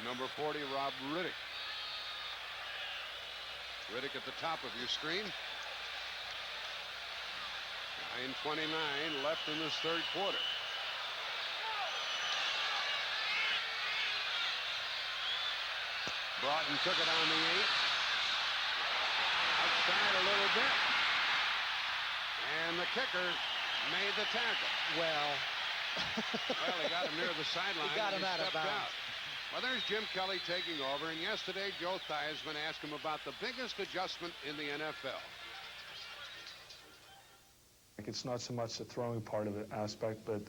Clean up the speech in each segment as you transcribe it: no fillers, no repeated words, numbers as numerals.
number 40, Rob Riddick. Riddick at the top of your screen. 9:29 left in this third quarter. Broughton took it on the 8. Outside a little bit. And the kicker made the tackle. Well, he got him near the sideline. He got him out of bounds. Well, there's Jim Kelly taking over. And yesterday, Joe Theismann asked him about the biggest adjustment in the NFL. It's not so much the throwing part of it aspect, but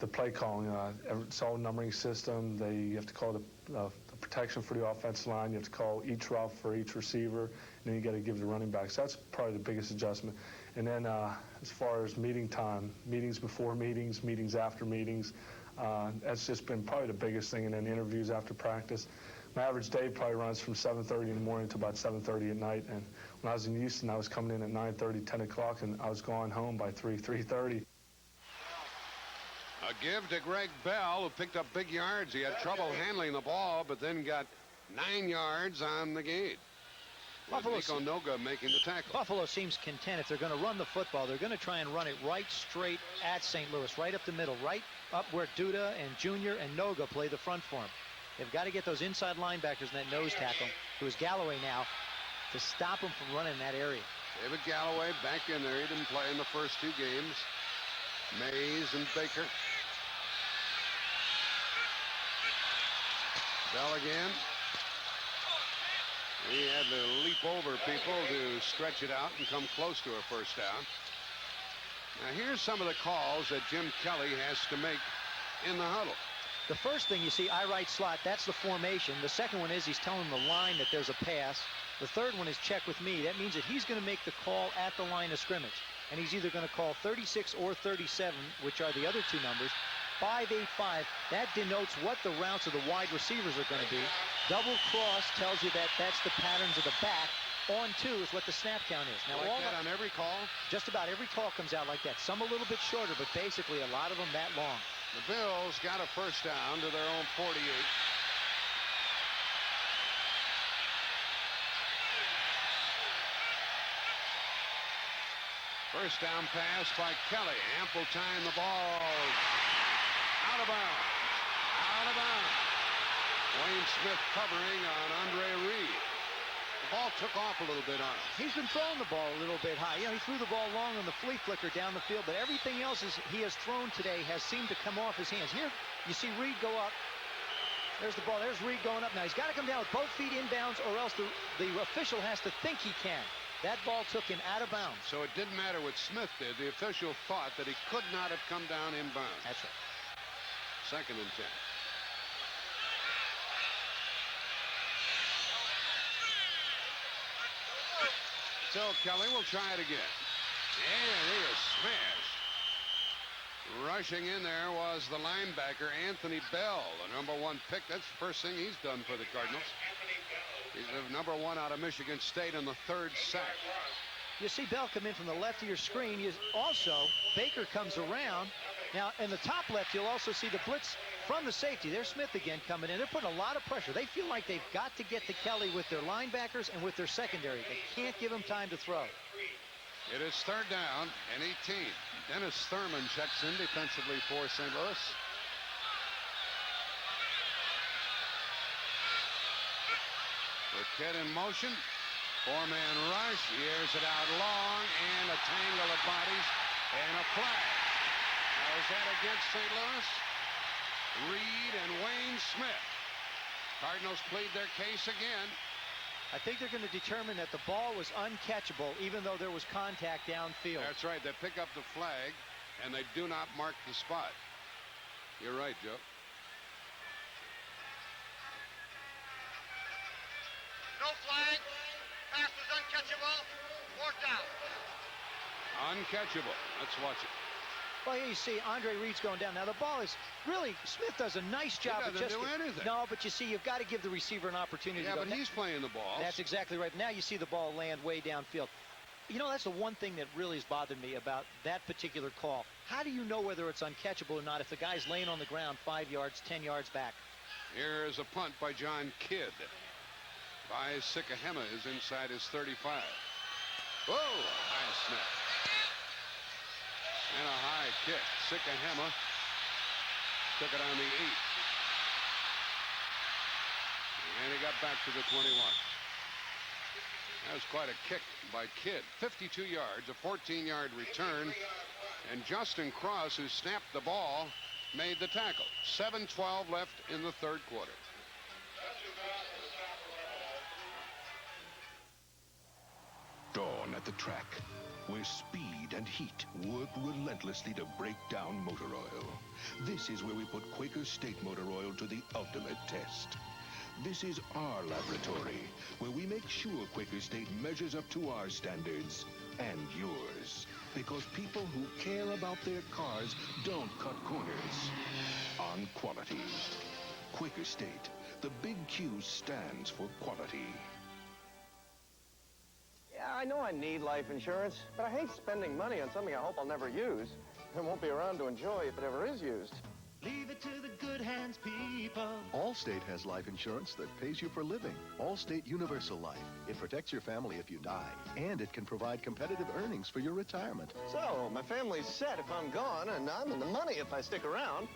the play calling. It's all numbering system. You have to call the protection for the offensive line. You have to call each route for each receiver. And then you got to give the running backs. That's probably the biggest adjustment. And then as far as meeting time, meetings before meetings, meetings after meetings, that's just been probably the biggest thing. And then interviews after practice. My average day probably runs from 7:30 in the morning to about 7:30 at night. And when I was in Houston, I was coming in at 9:30, 10 o'clock, and I was going home by 3:30. A give to Greg Bell, who picked up big yards. He had trouble handling the ball, but then got 9 yards on the gain. Nico Noga making the tackle. Buffalo seems content. If they're going to run the football, they're going to try and run it right straight at St. Louis, right up the middle, right up where Duda and Junior and Noga play the front for him. They've got to get those inside linebackers in that nose tackle, who is Galloway now, to stop him from running in that area. David Galloway back in there. He didn't play in the first 2 games. Mays and Baker. Bell again. He had to leap over people to stretch it out and come close to a first down. Now here's some of the calls that Jim Kelly has to make in the huddle. The first thing you see, I right slot, that's the formation. The second one is he's telling the line that there's a pass. The third one is check with me. That means that he's going to make the call at the line of scrimmage. And he's either going to call 36 or 37, which are the other 2 numbers. 5-8-5, that denotes what the routes of the wide receivers are going to be. Double cross tells you that that's the patterns of the back. On 2 is what the snap count is. Now, like all that on every call? Just about every call comes out like that. Some a little bit shorter, but basically a lot of them that long. The Bills got a first down to their own 48. First down pass by Kelly. Ample time. The ball out of bounds. Out of bounds. Wayne Smith covering on Andre Reed. The ball took off a little bit on him. He's been throwing the ball a little bit high. You know, he threw the ball long on the flea flicker down the field, but everything else he has thrown today has seemed to come off his hands. Here, you see Reed go up. There's the ball. There's Reed going up. Now, he's got to come down with both feet inbounds, or else the official has to think he can. That ball took him out of bounds. So it didn't matter what Smith did. The official thought that he could not have come down inbounds. That's right. 2nd and 10. So Kelly will try it again. And he is smashed. Rushing in there was the linebacker, Anthony Bell, the #1 pick. That's the first thing he's done for the Cardinals. He's the #1 out of Michigan State on the 3rd sack. You see Bell come in from the left of your screen. Also, Baker comes around. Now, in the top left, you'll also see the blitz from the safety. There's Smith again coming in. They're putting a lot of pressure. They feel like they've got to get to Kelly with their linebackers and with their secondary. They can't give him time to throw. It is 3rd down and 18. Dennis Thurman checks in defensively for St. Louis. Burkett in motion. 4-man rush. He airs it out long, and a tangle of bodies and a flag. Now, is that against St. Louis? Reed and Wayne Smith. Cardinals plead their case again. I think they're going to determine that the ball was uncatchable, even though there was contact downfield. That's right. They pick up the flag, and they do not mark the spot. You're right, Joe. No flag. Pass was uncatchable. 4th down. Uncatchable. Let's watch it. Well, here you see Andre Reed's going down. Now, the ball is really, Smith does a nice job. He doesn't do anything. No, but you see, you've got to give the receiver an opportunity to go. Yeah, but he's playing the ball. That's exactly right. Now you see the ball land way downfield. You know, that's the one thing that really has bothered me about that particular call. How do you know whether it's uncatchable or not if the guy's laying on the ground 5 yards, 10 yards back? Here's a punt by John Kidd. Vai Sikahema is inside his 35. Whoa, high snap. And a high kick. Sikahema took it on the 8. And he got back to the 21. That was quite a kick by Kidd. 52 yards, a 14-yard return. And Justin Cross, who snapped the ball, made the tackle. 7:12 left in the third quarter. Dawn at the track, where speed and heat work relentlessly to break down motor oil. This is where we put Quaker State motor oil to the ultimate test. This is our laboratory, where we make sure Quaker State measures up to our standards and yours. Because people who care about their cars don't cut corners on quality. Quaker State, the big Q stands for quality. Yeah, I know I need life insurance, but I hate spending money on something I hope I'll never use and won't be around to enjoy if it ever is used. Leave it to the good hands, people. Allstate has life insurance that pays you for living. Allstate Universal Life. It protects your family if you die, and it can provide competitive earnings for your retirement. So, my family's set if I'm gone, and I'm in the money if I stick around.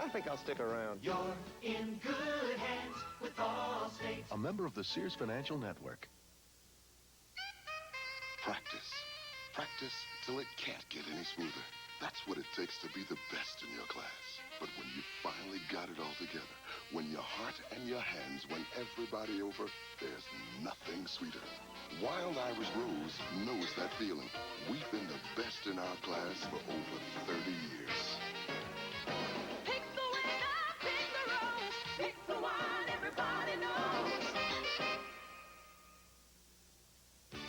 I think I'll stick around. You're in good hands with Allstate. A member of the Sears Financial Network. Practice. Practice till it can't get any smoother. That's what it takes to be the best in your class. But when you finally got it all together, when your heart and your hands won everybody over, there's nothing sweeter. Wild Irish Rose knows that feeling. We've been the best in our class for over 30 years. Pick the winner, pick the rose, pick the one everybody knows.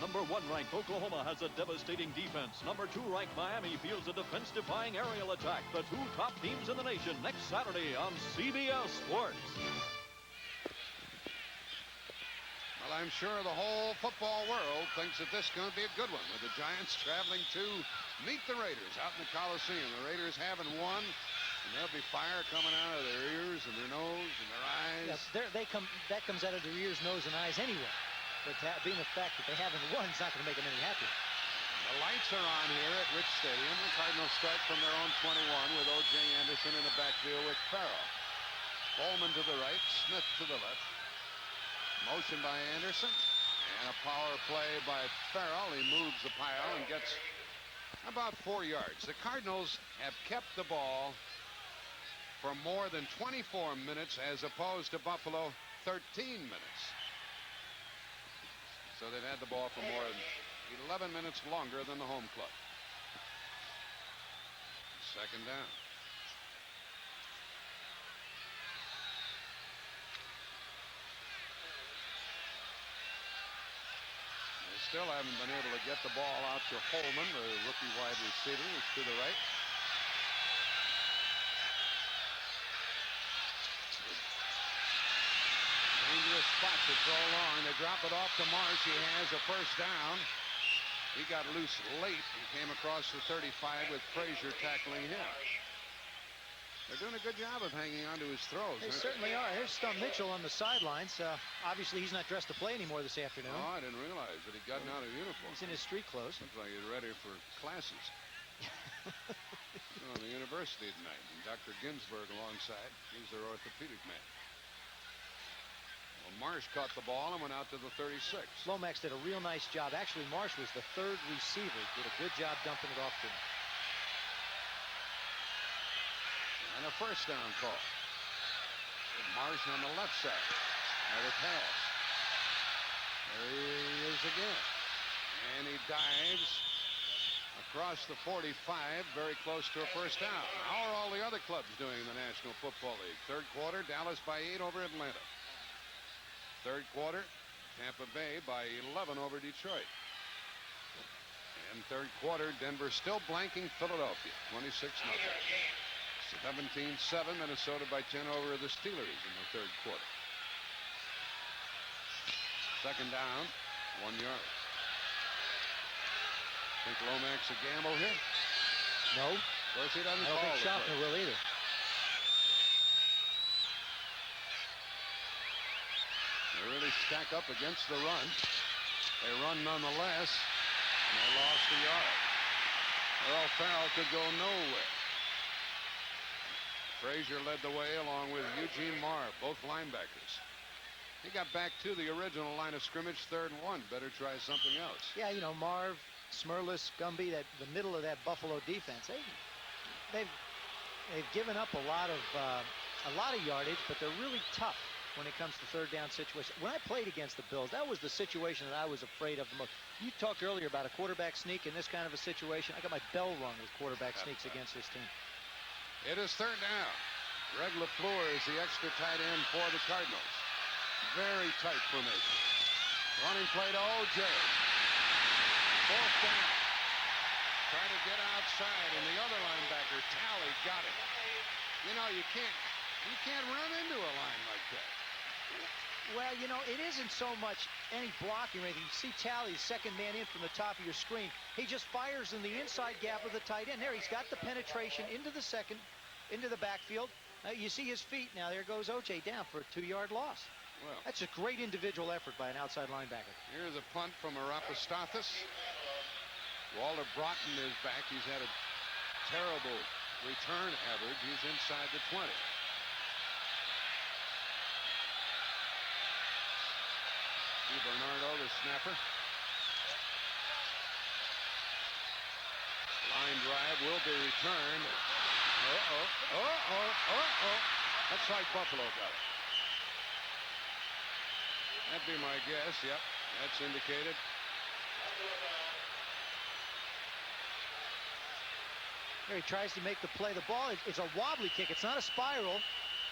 Number 1 ranked Oklahoma has a devastating defense. Number 2 ranked Miami fields a defense-defying aerial attack. The 2 top teams in the nation next Saturday on CBS Sports. Well, I'm sure the whole football world thinks that this is going to be a good one, with the Giants traveling to meet the Raiders out in the Coliseum. The Raiders haven't won, and there'll be fire coming out of their ears and their nose and their eyes. Yes, that comes out of their ears, nose, and eyes anyway. But being the fact that they haven't won is not going to make them any happier. The lights are on here at Rich Stadium. The Cardinals start from their own 21 with O.J. Anderson in the backfield with Farrell. Coleman to the right, Smith to the left. Motion by Anderson. And a power play by Farrell. He moves the pile and gets about 4 yards. The Cardinals have kept the ball for more than 24 minutes as opposed to Buffalo 13 minutes. So they've had the ball for more than 11 minutes longer than the home club. Second down. They still haven't been able to get the ball out to Holman, the rookie wide receiver, who's to the right. Dangerous spot to throw long. They drop it off to Marsh. He has a first down. He got loose late and came across the 35 with Frazier tackling him. They're doing a good job of hanging on to his throws. They certainly are. Here's Stump Mitchell on the sidelines. Obviously, he's not dressed to play anymore this afternoon. Oh, I didn't realize that he'd gotten out of uniform. He's in his street clothes. Looks like he's ready for classes. On the university tonight. And Dr. Ginsburg alongside. He's their orthopedic man. Well, Marsh caught the ball and went out to the 36. Lomax did a real nice job. Actually, Marsh was the third receiver. Did a good job dumping it off to him. And a first down call. And Marsh on the left side. Another pass. There he is again. And he dives across the 45, very close to a first down. How are all the other clubs doing in the National Football League? Third quarter, Dallas by 8 over Atlanta. Third quarter, Tampa Bay by 11 over Detroit. And third quarter, Denver still blanking Philadelphia, 26-0. 17-7, Minnesota by 10 over the Steelers in the third quarter. Second down, 1 yard. Think Lomax a gamble here? No. Of course he doesn't I don't call think Schaffner will either. They really stack up against the run. They run nonetheless, and they lost a yard. Earl Farrell could go nowhere. Frazier led the way along with Eugene Marr, both linebackers. He got back to the original line of scrimmage, 3rd and 1. Better try something else. Yeah, you know, Marv, Smurlus, Gumby, the middle of that Buffalo defense. They've given up a lot of yardage, but they're really tough when it comes to 3rd down situations. When I played against the Bills, that was the situation that I was afraid of the most. You talked earlier about a quarterback sneak in this kind of a situation. I got my bell rung with quarterback sneaks against this team. It is 3rd down. Greg LaFleur is the extra tight end for the Cardinals. Very tight formation. Running play to O.J. 4th down. Try to get outside, and the other linebacker, Talley, got it. You know, you can't run into a line like that. Well, you know, it isn't so much any blocking or anything. You see Talley, second man in from the top of your screen. He just fires in the inside gap of the tight end. There, he's got the penetration into the backfield. You see his feet now. There goes O.J. down for a 2-yard loss. Well, that's a great individual effort by an outside linebacker. Here's a punt from Arapastathis. Walter Broughton is back. He's had a terrible return average. He's inside the 20. Bernardo, the snapper. Line drive will be returned. That's like Buffalo got it. That'd be my guess. Yep, that's indicated. Here he tries to make the play. The ball, it's a wobbly kick. It's not a spiral.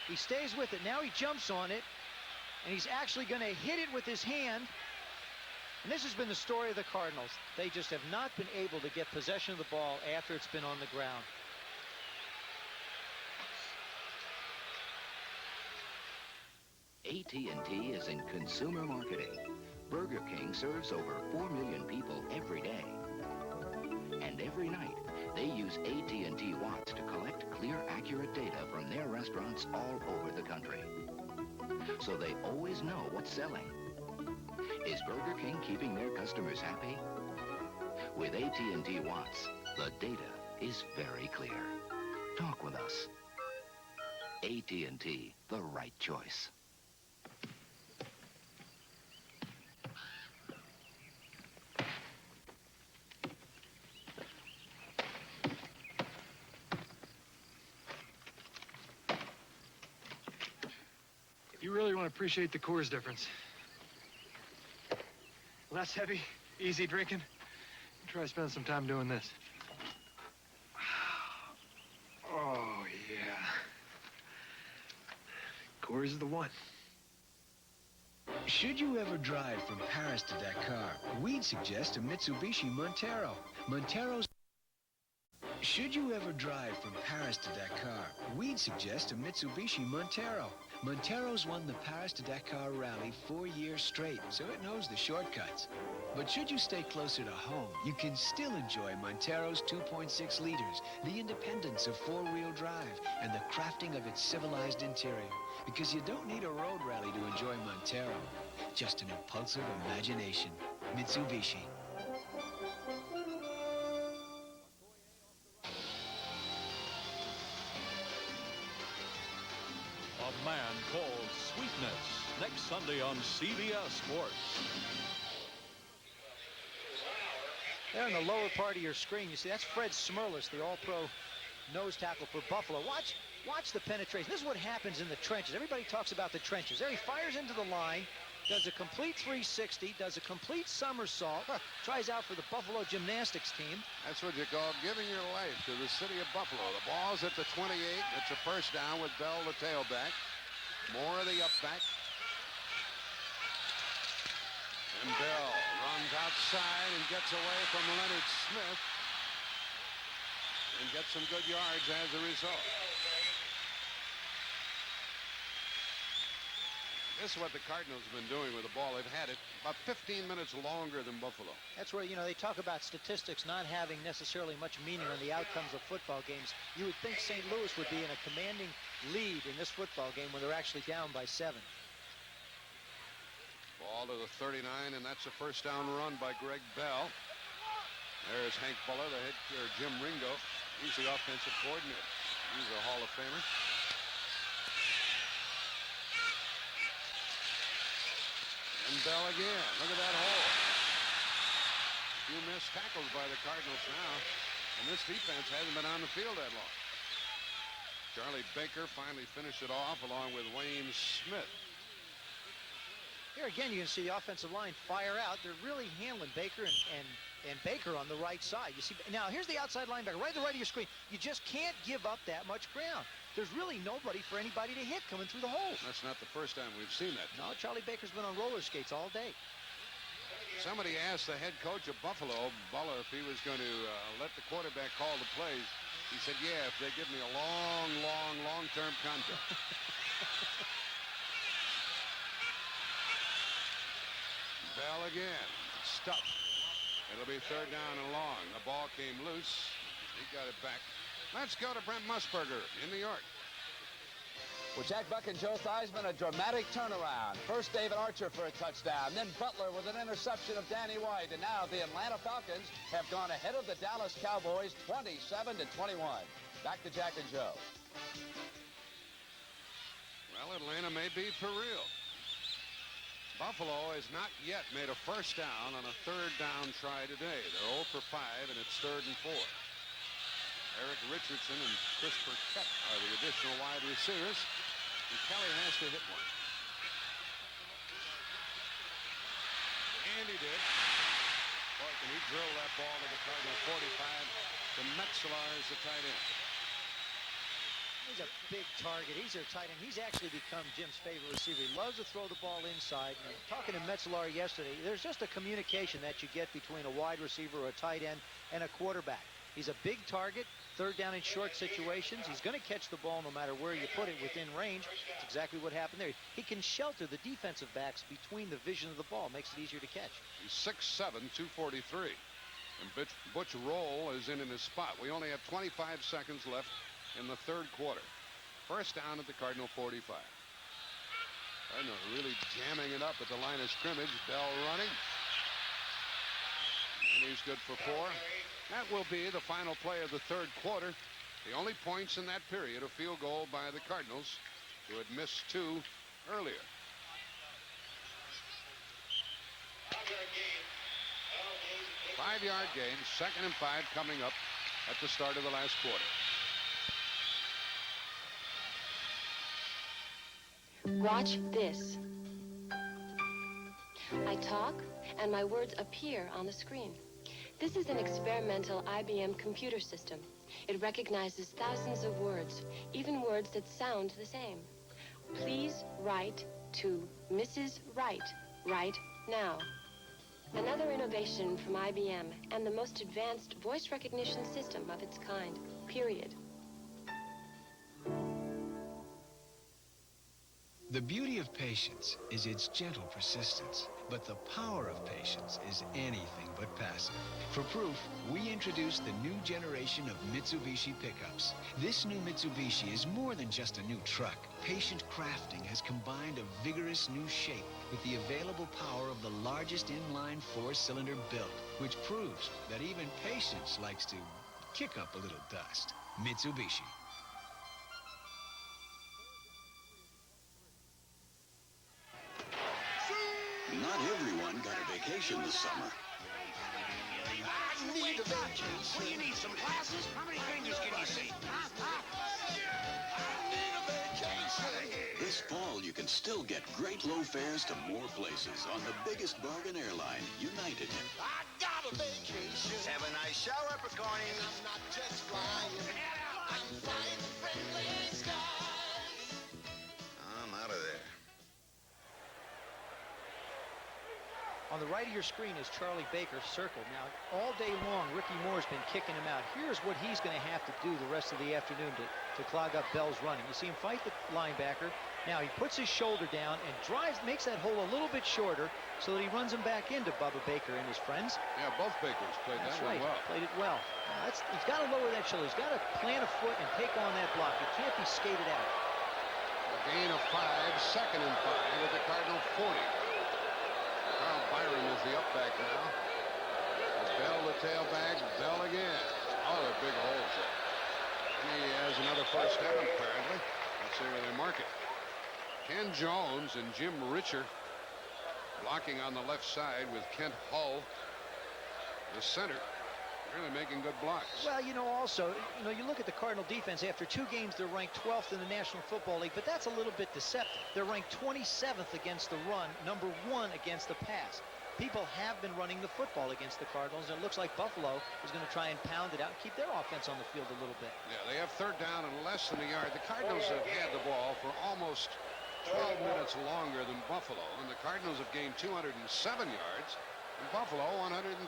He stays with it. Now he jumps on it. And he's actually going to hit it with his hand. And this has been the story of the Cardinals. They just have not been able to get possession of the ball after it's been on the ground. AT&T is in consumer marketing. Burger King serves over 4 million people every day. And every night, they use AT&T Watts to collect clear, accurate data from their restaurants all over the country. So they always know what's selling. Is Burger King keeping their customers happy? With AT&T Watts, the data is very clear. Talk with us. AT&T, the right choice. You really want to appreciate the Coors difference. Less heavy, easy drinking. Try spending some time doing this. Oh, yeah. Coors is the one. Should you ever drive from Paris to Dakar, we'd suggest a Mitsubishi Montero. Should you ever drive from Paris to Dakar, we'd suggest a Mitsubishi Montero. Montero's won the Paris to Dakar rally 4 years straight, so it knows the shortcuts. But should you stay closer to home, you can still enjoy Montero's 2.6 liters, the independence of four-wheel drive, and the crafting of its civilized interior. Because you don't need a road rally to enjoy Montero, just an impulsive imagination. Mitsubishi. A Man Called Sweetness, next Sunday on CBS Sports. There in the lower part of your screen, you see that's Fred Smurlus, the all-pro nose tackle for Buffalo. Watch the penetration. This is what happens in the trenches. Everybody talks about the trenches. There he fires into the line, does a complete 360, does a complete somersault, tries out for the Buffalo gymnastics team. That's what you call giving your life to the city of Buffalo. The ball's at the 28. It's a first down with Bell, the tailback. More of the up back. And Bell runs outside and gets away from Leonard Smith. And gets some good yards as a result. This is what the Cardinals have been doing with the ball. They've had it about 15 minutes longer than Buffalo. That's where, you know, they talk about statistics not having necessarily much meaning on the outcomes of football games. You would think St. Louis would be in a commanding lead in this football game when they're actually down by 7. Ball to the 39, and that's a first down run by Greg Bell. There's Hank Buller, Jim Ringo. He's the offensive coordinator. He's a Hall of Famer. And Bell again. Look at that hole. A few missed tackles by the Cardinals now. And this defense hasn't been on the field that long. Charlie Baker finally finished it off along with Wayne Smith. Here again, you can see the offensive line fire out. They're really handling Baker and Baker on the right side. You see, now here's the outside linebacker right at the right of your screen. You just can't give up that much ground. There's really nobody for anybody to hit coming through the holes. That's not the first time we've seen that. No, Charlie Baker's been on roller skates all day. Somebody asked the head coach of Buffalo, Buller, if he was going to let the quarterback call the plays. He said, yeah, if they give me a long-term contract. Bell again. Stuffed. It'll be third down and long. The ball came loose. He got it back. Let's go to Brent Musburger in New York. With Jack Buck and Joe Theismann, a dramatic turnaround. First David Archer for a touchdown, then Butler with an interception of Danny White, and now the Atlanta Falcons have gone ahead of the Dallas Cowboys 27-21. Back to Jack and Joe. Well, Atlanta may be for real. Buffalo has not yet made a first down on a third down try today. They're 0 for 5, and it's 3rd and 4. Eric Richardson and Chris Burkett are the additional wide receivers, and Kelly has to hit one. And he did. Boy, can he drill that ball to the Cardinal 45. The Metzelaar is the tight end. He's a big target. He's their tight end. He's actually become Jim's favorite receiver. He loves to throw the ball inside. And talking to Metzelaar yesterday, there's just a communication that you get between a wide receiver or a tight end and a quarterback. He's a big target, third down and short situations. He's going to catch the ball no matter where you put it within range. That's exactly what happened there. He can shelter the defensive backs between the vision of the ball. Makes it easier to catch. He's 6'7", 243. And Butch Roll is in his spot. We only have 25 seconds left in the third quarter. First down at the Cardinal 45. Cardinal really jamming it up at the line of scrimmage. Bell running. And he's good for 4. That will be the final play of the third quarter. The only points in that period, a field goal by the Cardinals, who had missed 2 earlier. Five-yard gain, 2nd and 5 coming up at the start of the last quarter. Watch this. I talk, and my words appear on the screen. This is an experimental IBM computer system. It recognizes thousands of words, even words that sound the same. Please write to Mrs. Wright right now. Another innovation from IBM and the most advanced voice recognition system of its kind, period. The beauty of patience is its gentle persistence, but the power of patience is anything but passive. For proof, we introduced the new generation of Mitsubishi pickups. This new Mitsubishi is more than just a new truck. Patient crafting has combined a vigorous new shape with the available power of the largest inline 4-cylinder built, which proves that even patience likes to kick up a little dust. Mitsubishi. Not everyone got a vacation this summer. I need a vacation. Well, you need some glasses? How many fingers can you see? I need a vacation. This fall, you can still get great low fares to more places on the biggest bargain airline, United. I got a vacation. Have a nice shower, Picorni. I'm not just flying. I'm flying friendly skies. I'm out of there. On the right of your screen is Charlie Baker circled. Now, all day long, Ricky Moore's been kicking him out. Here's what he's going to have to do the rest of the afternoon to clog up Bell's running. You see him fight the linebacker. Now, he puts his shoulder down and makes that hole a little bit shorter so that he runs him back into Bubba Baker and his friends. Yeah, both Bakers played that one well. Played it well. Now, he's got to lower that shoulder. He's got to plant a foot and take on that block. He can't be skated out. A gain of 5, 2nd and 5 at the Cardinal 40. Carl Byron is the up back now. Bell the tailback. Bell again. Oh, the big holes. And he has another first down, apparently. Let's see where they mark it. Ken Jones and Jim Richer blocking on the left side with Kent Hull, the center. Really making good blocks. Well, also, you look at the Cardinal defense. After 2 games, they're ranked 12th in the National Football League, but that's a little bit deceptive. They're ranked 27th against the run, number 1 against the pass. People have been running the football against the Cardinals, and it looks like Buffalo is going to try and pound it out and keep their offense on the field a little bit. Yeah, they have third down and less than a yard. The Cardinals have had the ball for almost 12 minutes longer than Buffalo, and the Cardinals have gained 207 yards, and Buffalo 138.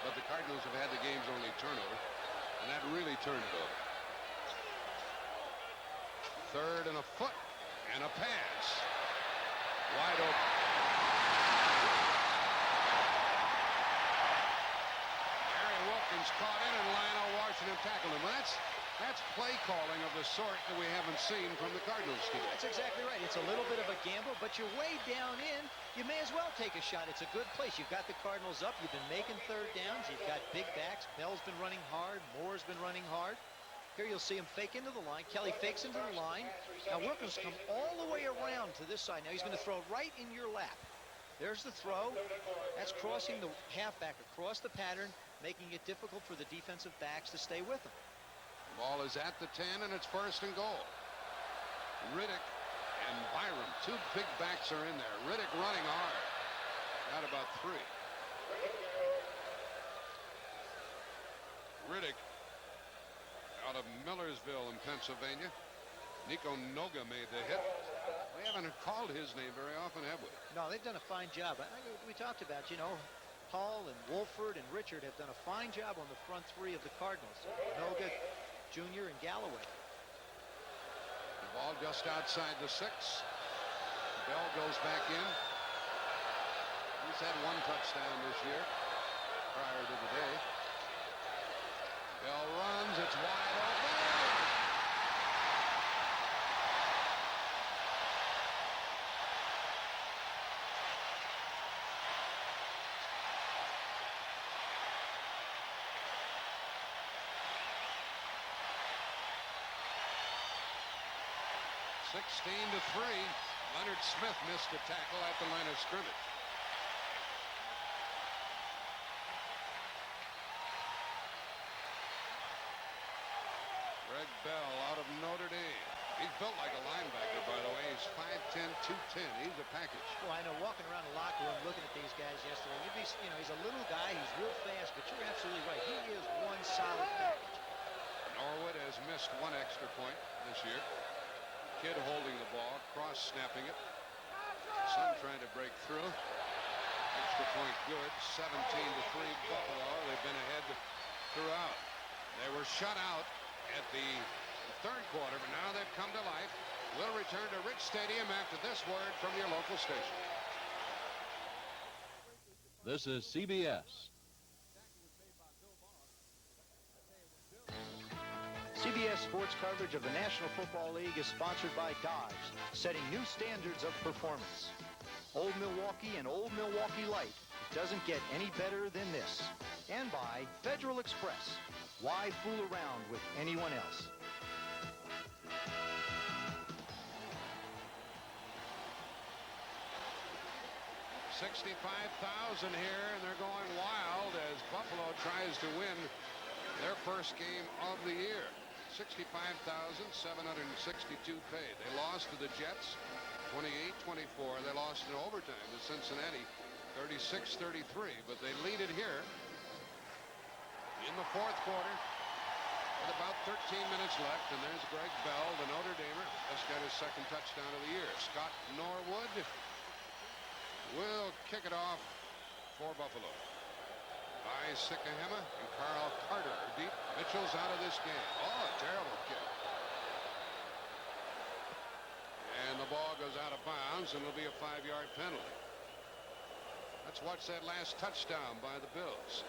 But the Cardinals have had the game's only turnover, and that really turned it over. Third and a foot, and a pass. Wide open. Gary Wilkins caught it, and Lionel Washington tackled him. Well, that's play calling of the sort that we haven't seen from the Cardinals today. That's exactly right. It's a little bit of a gamble, but you're way down in. You may as well take a shot. It's a good place. You've got the Cardinals up. You've been making third downs. You've got big backs. Bell's been running hard. Moore's been running hard. Here you'll see him fake into the line. Kelly fakes into the line. Now Wilkins come all the way around to this side. Now he's going to throw right in your lap. There's the throw. That's crossing the halfback across the pattern, making it difficult for the defensive backs to stay with him. Ball is at the 10, and it's first and goal. Riddick and Byron, 2 big backs are in there. Riddick running hard. Got about 3. Riddick out of Millersville in Pennsylvania. Nico Noga made the hit. We haven't called his name very often, have we? No, they've done a fine job. We talked about, Hall and Wolford and Richard have done a fine job on the front 3 of the Cardinals. Noga, Jr. and Galloway. The ball just outside the 6. Bell goes back in. He's had 1 touchdown this year prior to the day. Bell runs. It's wide open. (16-3). Leonard Smith missed the tackle at the line of scrimmage. Greg Bell out of Notre Dame. He's built like a linebacker, by the way. He's 5'10", 210. He's a package. Well, I know, walking around the locker room looking at these guys yesterday, he's a little guy, he's real fast, but you're absolutely right. He is one solid package. Norwood has missed 1 extra point this year. Kid holding the ball, cross snapping it. Son trying to break through. Extra point good. 17-3 Buffalo. They've been ahead throughout. They were shut out at the 3rd quarter, but now they've come to life. We'll return to Rich Stadium after this word from your local station. This is CBS. CBS sports coverage of the National Football League is sponsored by Dodge, setting new standards of performance. Old Milwaukee and Old Milwaukee Light. It doesn't get any better than this. And by Federal Express. Why fool around with anyone else? $65,000 here, and they're going wild as Buffalo tries to win their first game of the year. $65,762 paid. They lost to the Jets 28-24. They lost in overtime to Cincinnati 36-33, but they lead it here in the 4th quarter with about 13 minutes left, and there's Greg Bell, the Notre Damer, just got his 2nd touchdown of the year. Scott Norwood will kick it off for Buffalo. Vai Sikahema and Carl Carter are deep. Mitchell's out of this game. Oh, a terrible kick. And the ball goes out of bounds, and it'll be a 5-yard penalty. Let's watch that last touchdown by the Bills.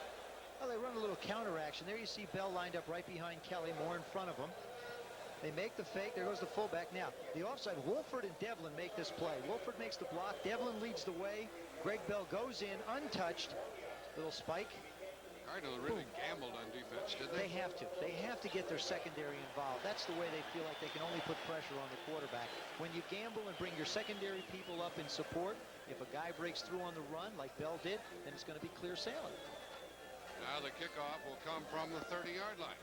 Well, they run a little counter action. There you see Bell lined up right behind Kelly, more in front of him. They make the fake. There goes the fullback. Now, the offside, Wolford and Devlin make this play. Wolford makes the block. Devlin leads the way. Greg Bell goes in untouched. Little spike. Cardinals really gambled on defense, did they? They have to. They have to get their secondary involved. That's the way they feel like they can only put pressure on the quarterback. When you gamble and bring your secondary people up in support, if a guy breaks through on the run like Bell did, then it's going to be clear sailing. Now the kickoff will come from the 30-yard line.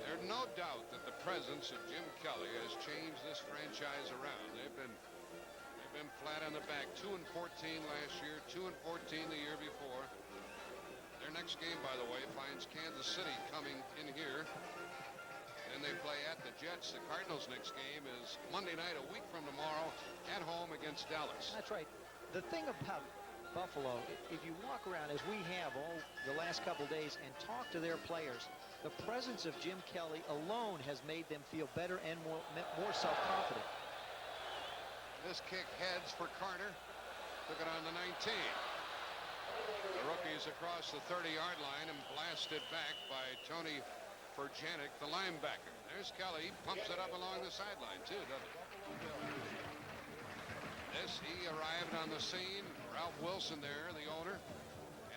There's no doubt that the presence of Jim Kelly has changed this franchise around. They've been flat on the back. 2-14 last year, 2-14 the year before. Their next game, by the way, finds Kansas City coming in here. Then they play at the Jets. The Cardinals' next game is Monday night, a week from tomorrow, at home against Dallas. That's right. The thing about Buffalo, if you walk around, as we have all the last couple days, and talk to their players, the presence of Jim Kelly alone has made them feel better and more self-confident. This kick heads for Carter. Took it on the 19. The rookie's across the 30-yard line and blasted back by Tony Furjanic, the linebacker. There's Kelly. He pumps it up along the sideline, too, doesn't he? He arrived on the scene. Ralph Wilson there, the owner.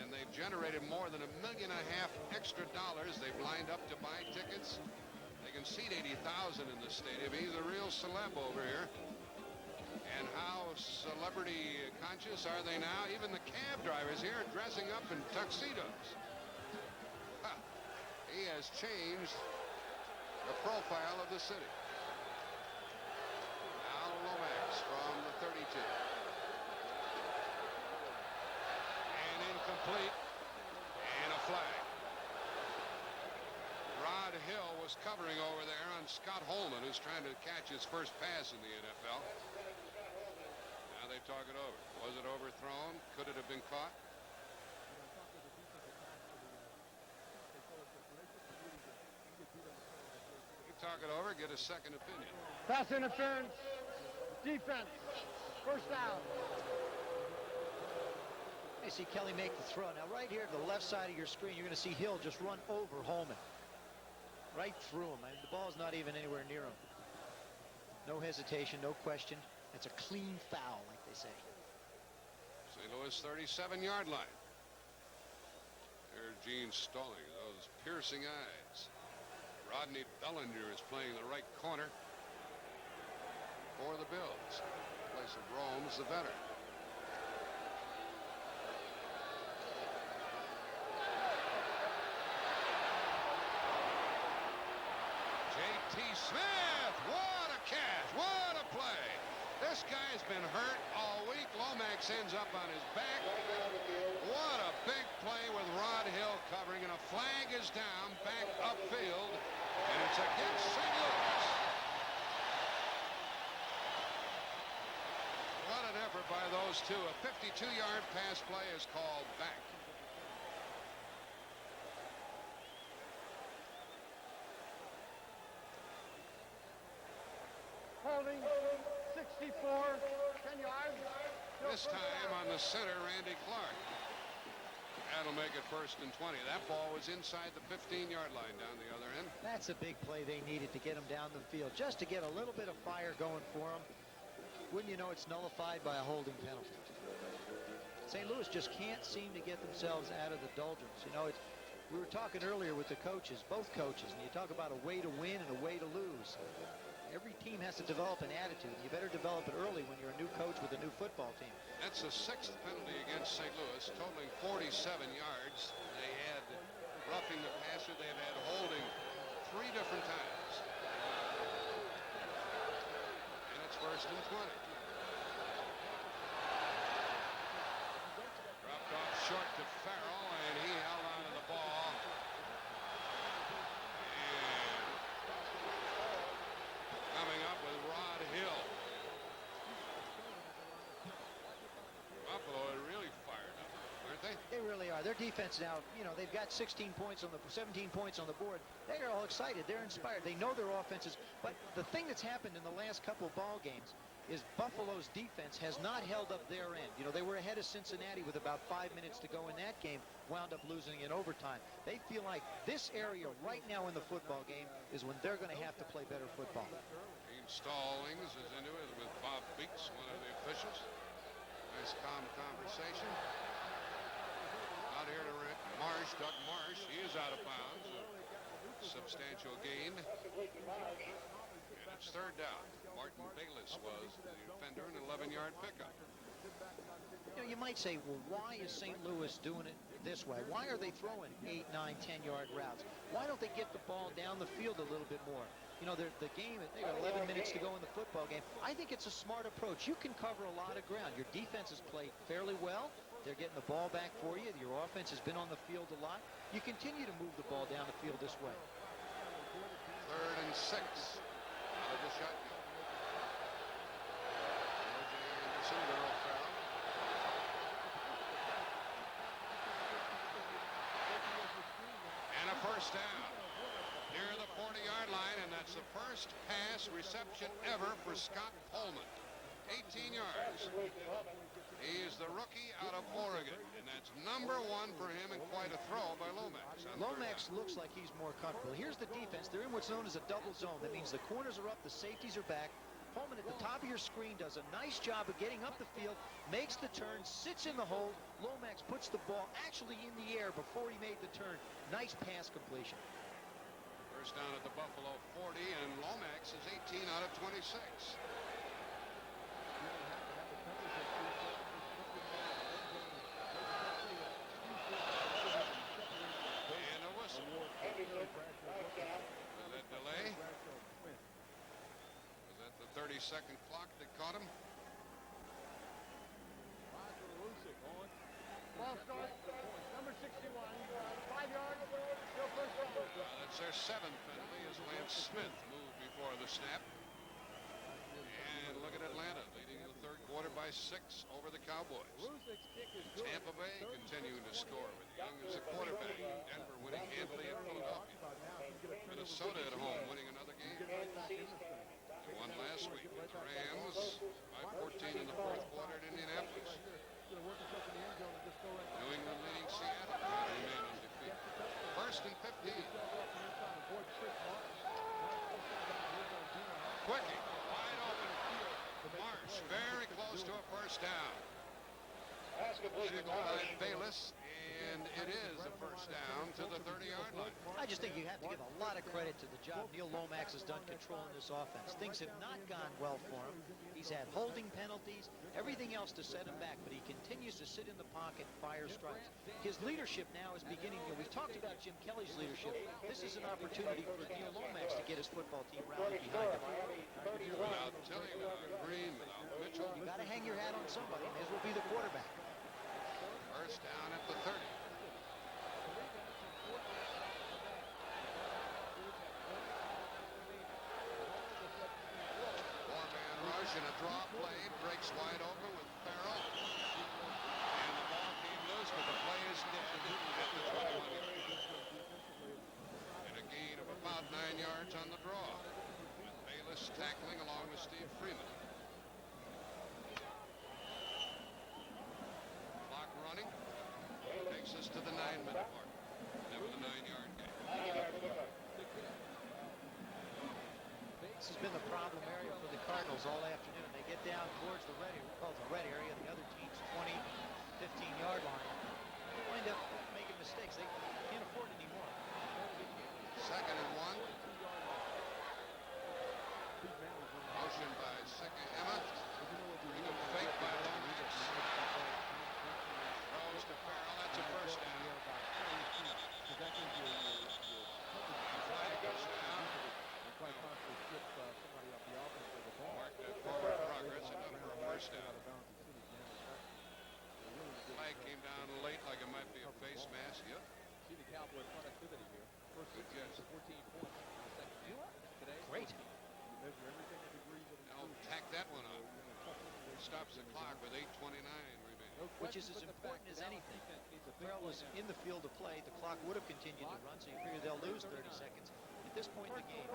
And they've generated more than $1.5 million extra dollars. They've lined up to buy tickets. They can seat 80,000 in the stadium. He's a real celeb over here. And how celebrity conscious are they now? Even the cab drivers here are dressing up in tuxedos. Huh. He has changed the profile of the city. Now Lomax from the 32. And incomplete. And a flag. Rod Hill was covering over there on Scott Holman, who's trying to catch his first pass in the NFL. Now they talk it over. Was it overthrown? Could it have been caught? You talk it over, get a second opinion. Pass interference. Defense. First down. You see Kelly make the throw. Now right here to the left side of your screen, you're going to see Hill just run over Holman. Right through him. And the ball's not even anywhere near him. No hesitation, no question. It's a clean foul, like they say. St. Louis 37-yard line. There's Gene Stolling, those piercing eyes. Rodney Bellinger is playing the right corner for the Bills. In place of Rome's the veteran. J.T. Smith, what a catch, what a play. This guy's been hurt all week. Lomax ends up on his back. What a big play with Rod Hill covering, and a flag is down back upfield, and it's against St. Louis. What an effort by those two. A 52-yard pass play is called back. Holding 64, 10 yards. This time on the center, Randy Clark. That'll make it 1st and 20. That ball was inside the 15-yard line down the other end. That's a big play they needed to get him down the field, just to get a little bit of fire going for him. Wouldn't you know, it's nullified by a holding penalty. St. Louis just can't seem to get themselves out of the doldrums. You know, we were talking earlier with the coaches, both coaches, and you talk about a way to win and a way to lose. Every team has to develop an attitude. You better develop it early when you're a new coach with a new football team. That's the 6th penalty against St. Louis, totaling 47 yards. They had roughing the passer. They've had holding 3 different times. And it's 1st and 20. Dropped off short to Farrell, and he held on to the ball. Coming up with Rod Hill. Buffalo are really fired up, aren't they? They really are. their defense now, you know, they've got 17 points on the board. They're all excited. They're inspired. They know their offenses. But the thing that's happened in the last couple of ball games is Buffalo's defense has not held up their end. You know, they were ahead of Cincinnati with about 5 minutes to go in that game, wound up losing in overtime. They feel like this area right now in the football game is when they're going to have to play better football. Team Stallings is into it with Bob Beeks, one of the officials. Nice calm conversation. Out here to Marsh, Doug Marsh. He is out of bounds. A substantial gain. And it's third down. Martin Bayless was the defender, an 11-yard pickup. You know, you might say, well, why is St. Louis doing it this way? Why are they throwing 8, 9, 10-yard routes? Why don't they get the ball down the field a little bit more? You know, the game, they got 11 minutes to go in the football game. I think it's a smart approach. You can cover a lot of ground. Your defense has played fairly well. They're getting the ball back for you. Your offense has been on the field a lot. You continue to move the ball down the field this way. 3rd and 6 out of the shotgun. And a first down near the 40-yard line, and that's the first pass reception ever for Scott Pullman. 18 yards. He is the rookie out of Oregon, and that's number 1 for him, and quite a throw by Lomax. Lomax looks like he's more comfortable. Here's the defense. They're in what's known as a double zone. That means the corners are up, the safeties are back. Pullman at the top of your screen does a nice job of getting up the field, makes the turn, sits in the hole. Lomax puts the ball actually in the air before he made the turn. Nice pass completion. First down at the Buffalo 40, and Lomax is 18 out of 26. And a whistle. Was that delay? Was that the 30-second clock that caught him? Ball start, number 61, 5 yards, still first down. That's their 7th penalty as Lance Smith moved before the snap. And look at Atlanta leading in the third quarter by 6 over the Cowboys. Tampa Bay continuing to score with Young as a quarterback. Denver winning handily at Philadelphia. Minnesota at home winning another game. They won last week. The Rams by 14 in the fourth quarter at Indianapolis. New England leading Seattle. They remain undefeated. First and 15. Quickie, wide open. Marsh very close to a first down. Bayless, and it is a first down to the 30-yard line. I just think you have to give a lot of credit to the job Neil Lomax has done controlling this offense. Things have not gone well for him. He's had holding penalties, everything else to set him back, but he continues to sit in the pocket and fire strikes. His leadership now is beginning. You know, we've talked about Jim Kelly's leadership. This is an opportunity for Neil Lomax to get his football team rallied behind him. Without Tilly, without Green, without Mitchell. You got to hang your hat on somebody. May as well be the quarterback. First down at the 30. Four-man rush and a draw play. Breaks wide open with Farrell. And the ball came loose, but the play is dead at the 21-yard line. And a gain of about 9 yards on the draw. With Bayless tackling along with Steve Freeman. Clock running. Takes us to the 9-minute mark. That was a 9-yard gain. This has been the problem area for the Cardinals all afternoon. They get down towards the red area, the other team's 20, 15-yard line. They wind up making mistakes. They can't afford it anymore. Second and 1. Motion by Sikahema. Pretty good fake by Lomax. Throws to Farrell. That's a first down. Flag goes down. Mark that forward progress enough for a first down. Flag came down late like it might be a face mask. Yep. See the Cowboy productivity here. First Good guess. 14 points. Today. Great. Measure everything in degrees of Now tack that one up. Stops the clock with 8:29 remaining. which is as important as anything. If Farrell was in the field to play, the clock would have continued to run, so you figure they'll lose 30 seconds. At this point in the game,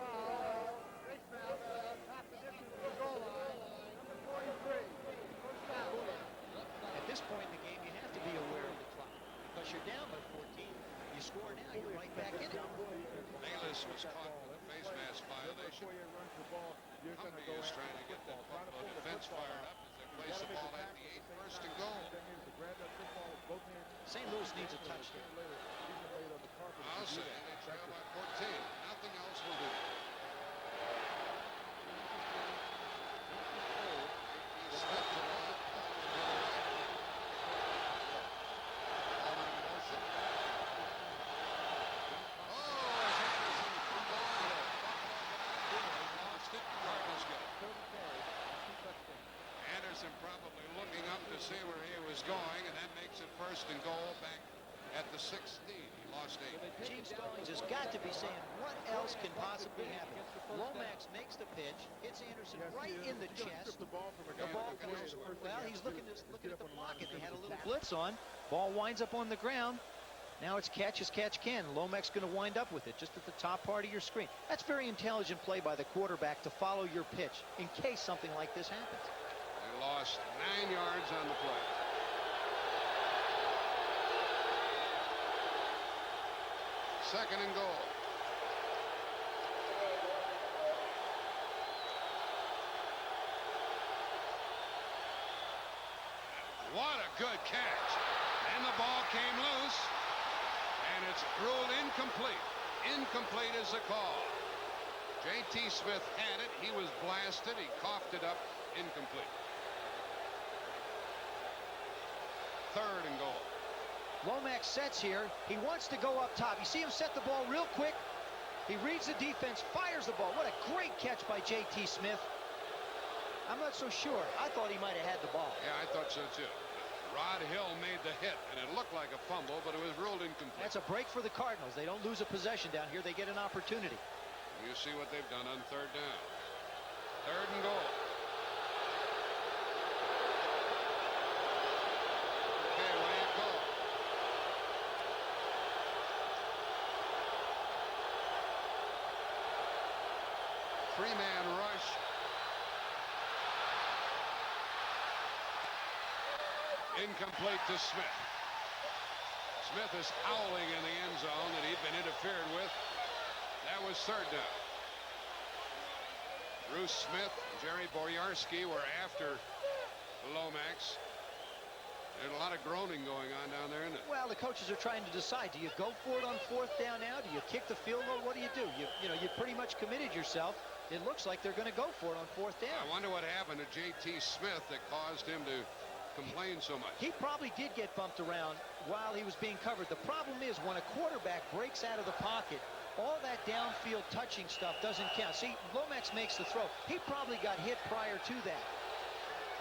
you have to be aware of the clock because you're down by 14. You score now, you're right back in it. Bayless was caught with a face mask violation. Humby is trying to get that Buffalo defense fired up as they place the ball at the 8, first and goal. St. Louis needs a touchdown. I'll say they trail by 14. Nothing else will do. Smith to the left. Ball in motion. Lost it. Cardinals get it. Anderson probably looking up to see where he was going, and that makes it first and goal back at the 16. He lost 8. Gene Stallings has got to be saying, what else can possibly happen? Lomax makes the pitch, hits Anderson right in the chest. The ball goes, well, he's looking at the pocket. They had a little blitz on. Ball winds up on the ground. Now it's catch as catch can. Lomax going to wind up with it just at the top part of your screen. That's very intelligent play by the quarterback to follow your pitch in case something like this happens. They lost 9 yards on the play. Second and goal. What a good catch. And the ball came loose. And it's ruled incomplete. Incomplete is the call. J.T. Smith had it. He was blasted. He coughed it up. Incomplete. Third and goal. Lomax sets here. He wants to go up top. You see him set the ball real quick. He reads the defense, fires the ball. What a great catch by J.T. Smith. I'm not so sure. I thought he might have had the ball. Yeah, I thought so too. Rod Hill made the hit, and it looked like a fumble, but it was ruled incomplete. That's a break for the Cardinals. They don't lose a possession down here. They get an opportunity. You see what they've done on third down. Third and goal. Okay, what do you call? Three-man rush. Incomplete to Smith. Smith is howling in the end zone that he'd been interfered with. That was third down. Bruce Smith and Jerry Boyarsky were after Lomax. There's a lot of groaning going on down there, isn't it? Well, the coaches are trying to decide. Do you go for it on fourth down now? Do you kick the field goal? What do? You know, you pretty much committed yourself. It looks like they're going to go for it on fourth down. I wonder what happened to J.T. Smith that caused him to complain so much. He probably did get bumped around while he was being covered. The problem is when a quarterback breaks out of the pocket, all that downfield touching stuff doesn't count. See, Lomax makes the throw. He probably got hit prior to that.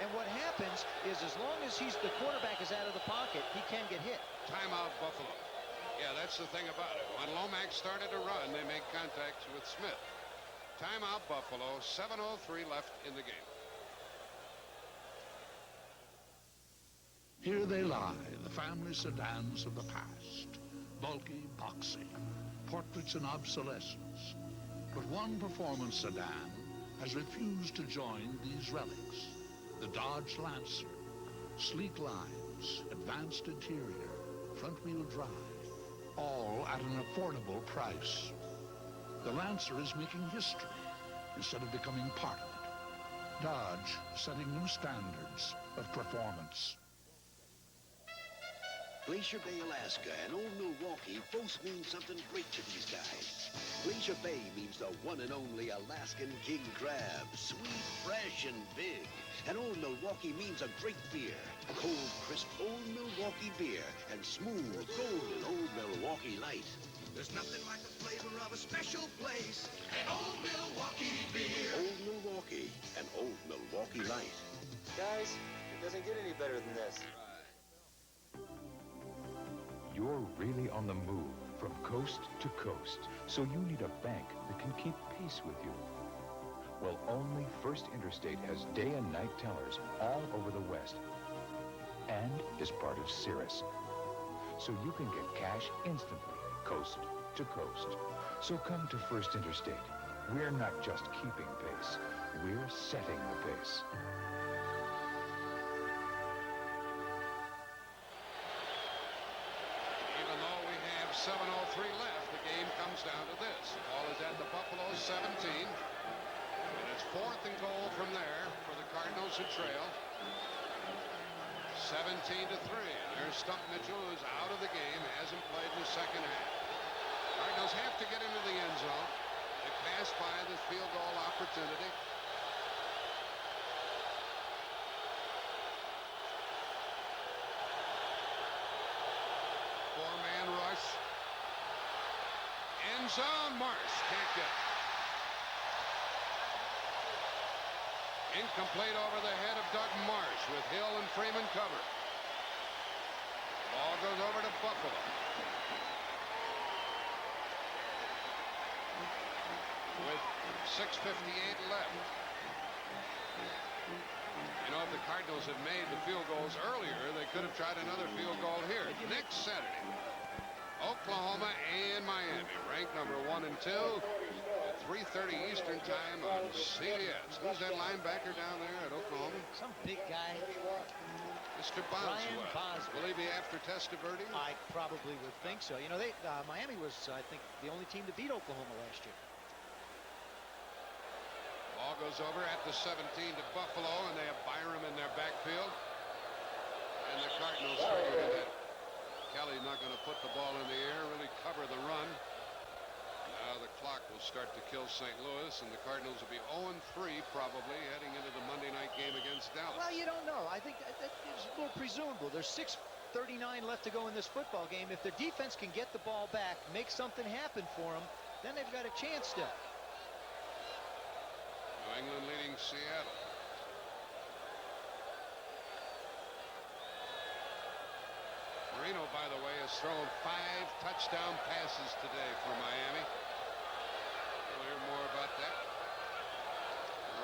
And what happens is as long as the quarterback is out of the pocket, he can get hit. Timeout Buffalo. Yeah, that's the thing about it. When Lomax started to run, they make contact with Smith. Timeout Buffalo, 7:03 left in the game. Here they lie, the family sedans of the past. Bulky, boxy, portraits in obsolescence. But one performance sedan has refused to join these relics. The Dodge Lancer. Sleek lines, advanced interior, front-wheel drive, all at an affordable price. The Lancer is making history instead of becoming part of it. Dodge setting new standards of performance. Glacier Bay, Alaska, and Old Milwaukee both mean something great to these guys. Glacier Bay means the one and only Alaskan king crab, sweet, fresh, and big. And Old Milwaukee means a great beer, cold, crisp Old Milwaukee beer, and smooth, golden Old Milwaukee Light. There's nothing like the flavor of a special place. Old Milwaukee beer. Old Milwaukee and Old Milwaukee Light. Guys, it doesn't get any better than this. You're really on the move from coast to coast, so you need a bank that can keep pace with you. Well, only First Interstate has day and night tellers all over the West. and is part of Cirrus. So you can get cash instantly, coast to coast. So come to First Interstate. We're not just keeping pace, we're setting the pace. Even though we have 7:03 left, the game comes down to this. The ball is at the Buffalo 17. And it's 4th and goal from there for the Cardinals to trail. 17-3. And there's Stump Mitchell, who's out of the game, hasn't played in the second half. Cardinals have to get into the end zone. They pass by the field goal opportunity. Four-man rush. End zone. Marsh can't get it. Incomplete over the head of Doug Marsh with Hill and Freeman covered. Ball goes over to Buffalo. With 6:58 left. You know, if the Cardinals had made the field goals earlier, they could have tried another field goal here. Next Saturday, Oklahoma and Miami, ranked number 1 and 2, at 3:30 Eastern time on CBS. Who's that linebacker down there at Oklahoma? Some big guy. Mr. Brian Boswell. Boswell. Will he be after Testaverde? I probably would think so. You know, Miami was, I think, the only team to beat Oklahoma last year. Ball goes over at the 17 to Buffalo, and they have Byram in their backfield. And the Cardinals figured that Kelly's not going to put the ball in the air, really cover the run. Now the clock will start to kill St. Louis, and the Cardinals will be 0-3 probably heading into the Monday night game against Dallas. Well, you don't know. I think that is a little presumable. There's 6:39 left to go in this football game. If their defense can get the ball back, make something happen for them, then they've got a chance still. New England leading Seattle. Marino, by the way, has thrown 5 touchdown passes today for Miami. We'll hear more about that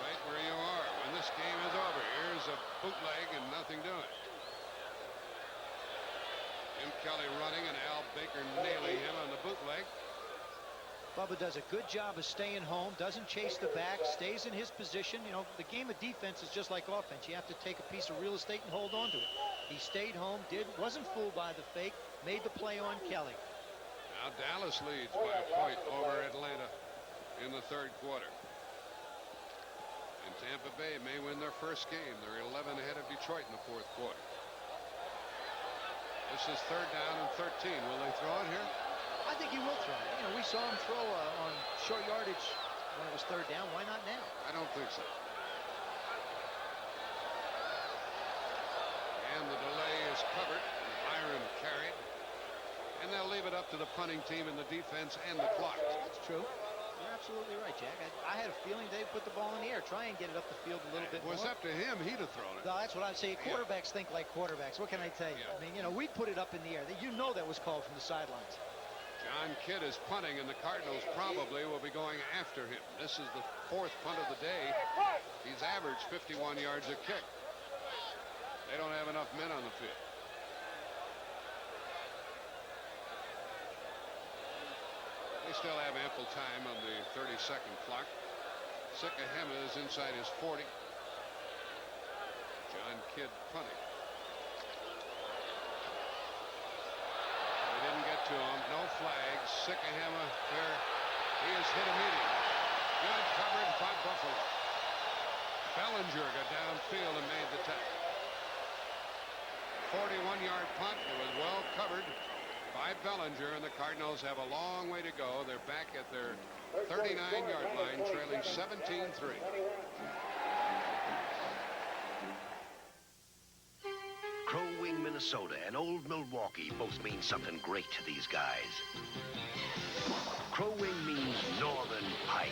right where you are when this game is over. Here's a bootleg and nothing doing. Jim Kelly running and Al Baker nailing him on the bootleg. Bubba does a good job of staying home, doesn't chase the back, stays in his position. You know, the game of defense is just like offense. You have to take a piece of real estate and hold on to it. He stayed home, wasn't fooled by the fake, made the play on Kelly. Now Dallas leads by a point over Atlanta in the third quarter. And Tampa Bay may win their first game. They're 11 ahead of Detroit in the fourth quarter. This is 3rd down and 13. Will they throw it here? I think he will throw it. You know, we saw him throw on short yardage when it was 3rd down. Why not now? I don't think so. And the delay is covered. Byron carried. And they'll leave it up to the punting team and the defense and the clock. That's true. You're absolutely right, Jack. I had a feeling they'd put the ball in the air, try and get it up the field a little bit more. It was up to him. He'd have thrown it. No, that's what I'd say. Quarterbacks think like quarterbacks. What can I tell you? I mean, you know, we put it up in the air. You know that was called from the sidelines. John Kidd is punting, and the Cardinals probably will be going after him. This is the 4th punt of the day. He's averaged 51 yards a kick. They don't have enough men on the field. They still have ample time on the 30-second clock. Sikahema is inside his 40. John Kidd punting. They didn't get to him. No flags. Sikahema there. He is hit immediately. Good coverage by Buffalo. Bellinger got downfield and made the tackle. 41-yard punt. It was well covered by Bellinger, and the Cardinals have a long way to go. They're back at their 39-yard line, trailing 17-3. Crow Wing, Minnesota, and Old Milwaukee both mean something great to these guys. Crow Wing means Northern Pike,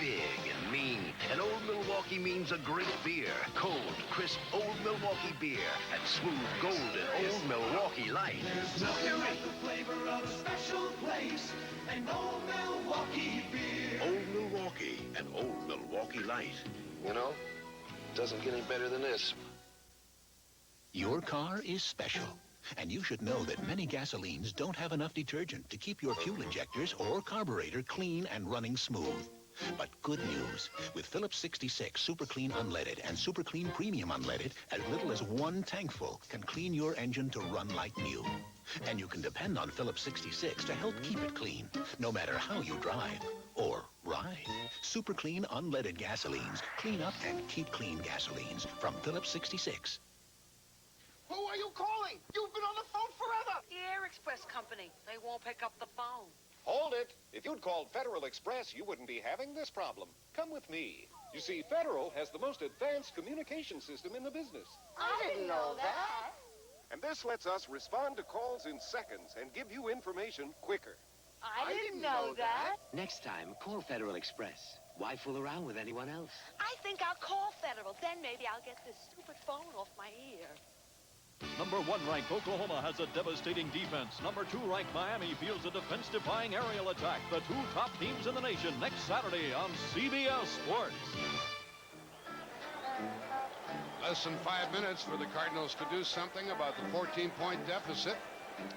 big and mean. And Old Milwaukee means a great beer, cold, crisp Old Milwaukee beer, and smooth, golden Old Milwaukee Light. There's nothing like the flavor of a special place, an Old Milwaukee beer. Old Milwaukee and Old Milwaukee Light. You know, it doesn't get any better than this. Your car is special, and you should know that many gasolines don't have enough detergent to keep your fuel injectors or carburetor clean and running smooth. But good news, with Phillips 66 Super Clean Unleaded and Super Clean Premium Unleaded, as little as one tankful can clean your engine to run like new. And you can depend on Phillips 66 to help keep it clean, no matter how you drive or ride. Super Clean Unleaded gasolines clean up and keep clean gasolines from Phillips 66. Who are you calling? You've been on the phone forever. The Air Express Company. They won't pick up the phone. Hold it. If you'd called Federal Express, you wouldn't be having this problem. Come with me. You see, Federal has the most advanced communication system in the business. I didn't know that. And this lets us respond to calls in seconds and give you information quicker. I didn't know that. Next time, call Federal Express. Why fool around with anyone else? I think I'll call Federal. Then maybe I'll get this stupid phone off my ear. Number 1 ranked Oklahoma has a devastating defense. Number 2 ranked Miami fields a defense-defying aerial attack. The 2 top teams in the nation next Saturday on CBS Sports. Less than 5 minutes for the Cardinals to do something about the 14-point deficit.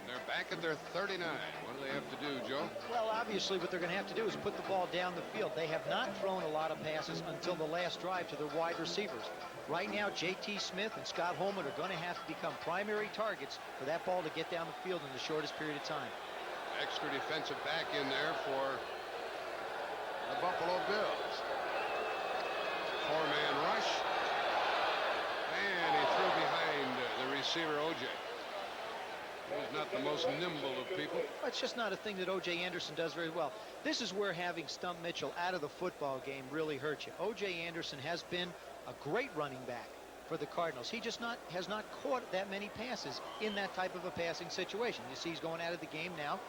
They're back at their 39. What do they have to do, Joe? Well, obviously what they're going to have to do is put the ball down the field. They have not thrown a lot of passes until the last drive to their wide receivers. Right now, J.T. Smith and Scott Holman are going to have to become primary targets for that ball to get down the field in the shortest period of time. Extra defensive back in there for the Buffalo Bills. 4-man rush. And he threw behind the receiver, O.J. He's not the most nimble of people. It's just not a thing that O.J. Anderson does very well. This is where having Stump Mitchell out of the football game really hurts you. O.J. Anderson has been a great running back for the Cardinals. He just has not caught that many passes in that type of a passing situation. You see he's going out of the game now.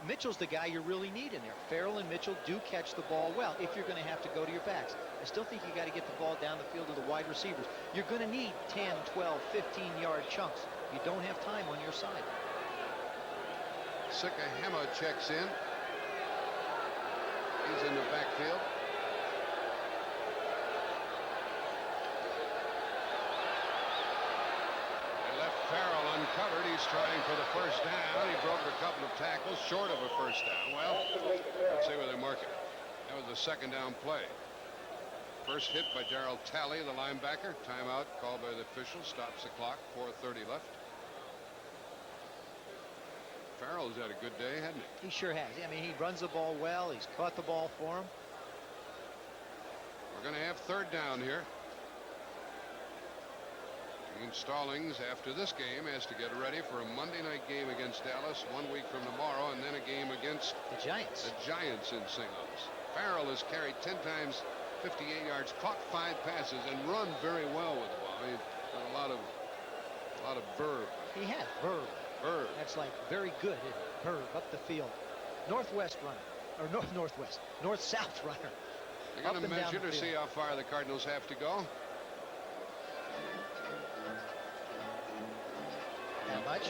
Mitchell's the guy you really need in there. Farrell and Mitchell do catch the ball well if you're going to have to go to your backs. I still think you got to get the ball down the field to the wide receivers. You're going to need 10, 12, 15-yard chunks. You don't have time on your side. Sikahema checks in. He's in the backfield. They left Farrell uncovered. He's trying for the first down. He broke a couple of tackles short of a first down. Well, let's see where they mark it. That was a second down play. First hit by Darryl Talley, the linebacker. Timeout called by the official. Stops the clock. 4:30 left. Farrell's had a good day, hasn't he? He sure has. I mean, he runs the ball well. He's caught the ball for him. We're going to have third down here. Gene Stallings, after this game, has to get ready for a Monday night game against Dallas 1 week from tomorrow, and then a game against the Giants. The Giants in St. Louis. Farrell has carried 10 times 58 yards, caught 5 passes, and run very well with the ball. I mean, a lot of verve. He had verve. That's like very good. Verve up the field. Northwest runner, or northwest, north-south runner. They're going to measure to see how far the Cardinals have to go. That much?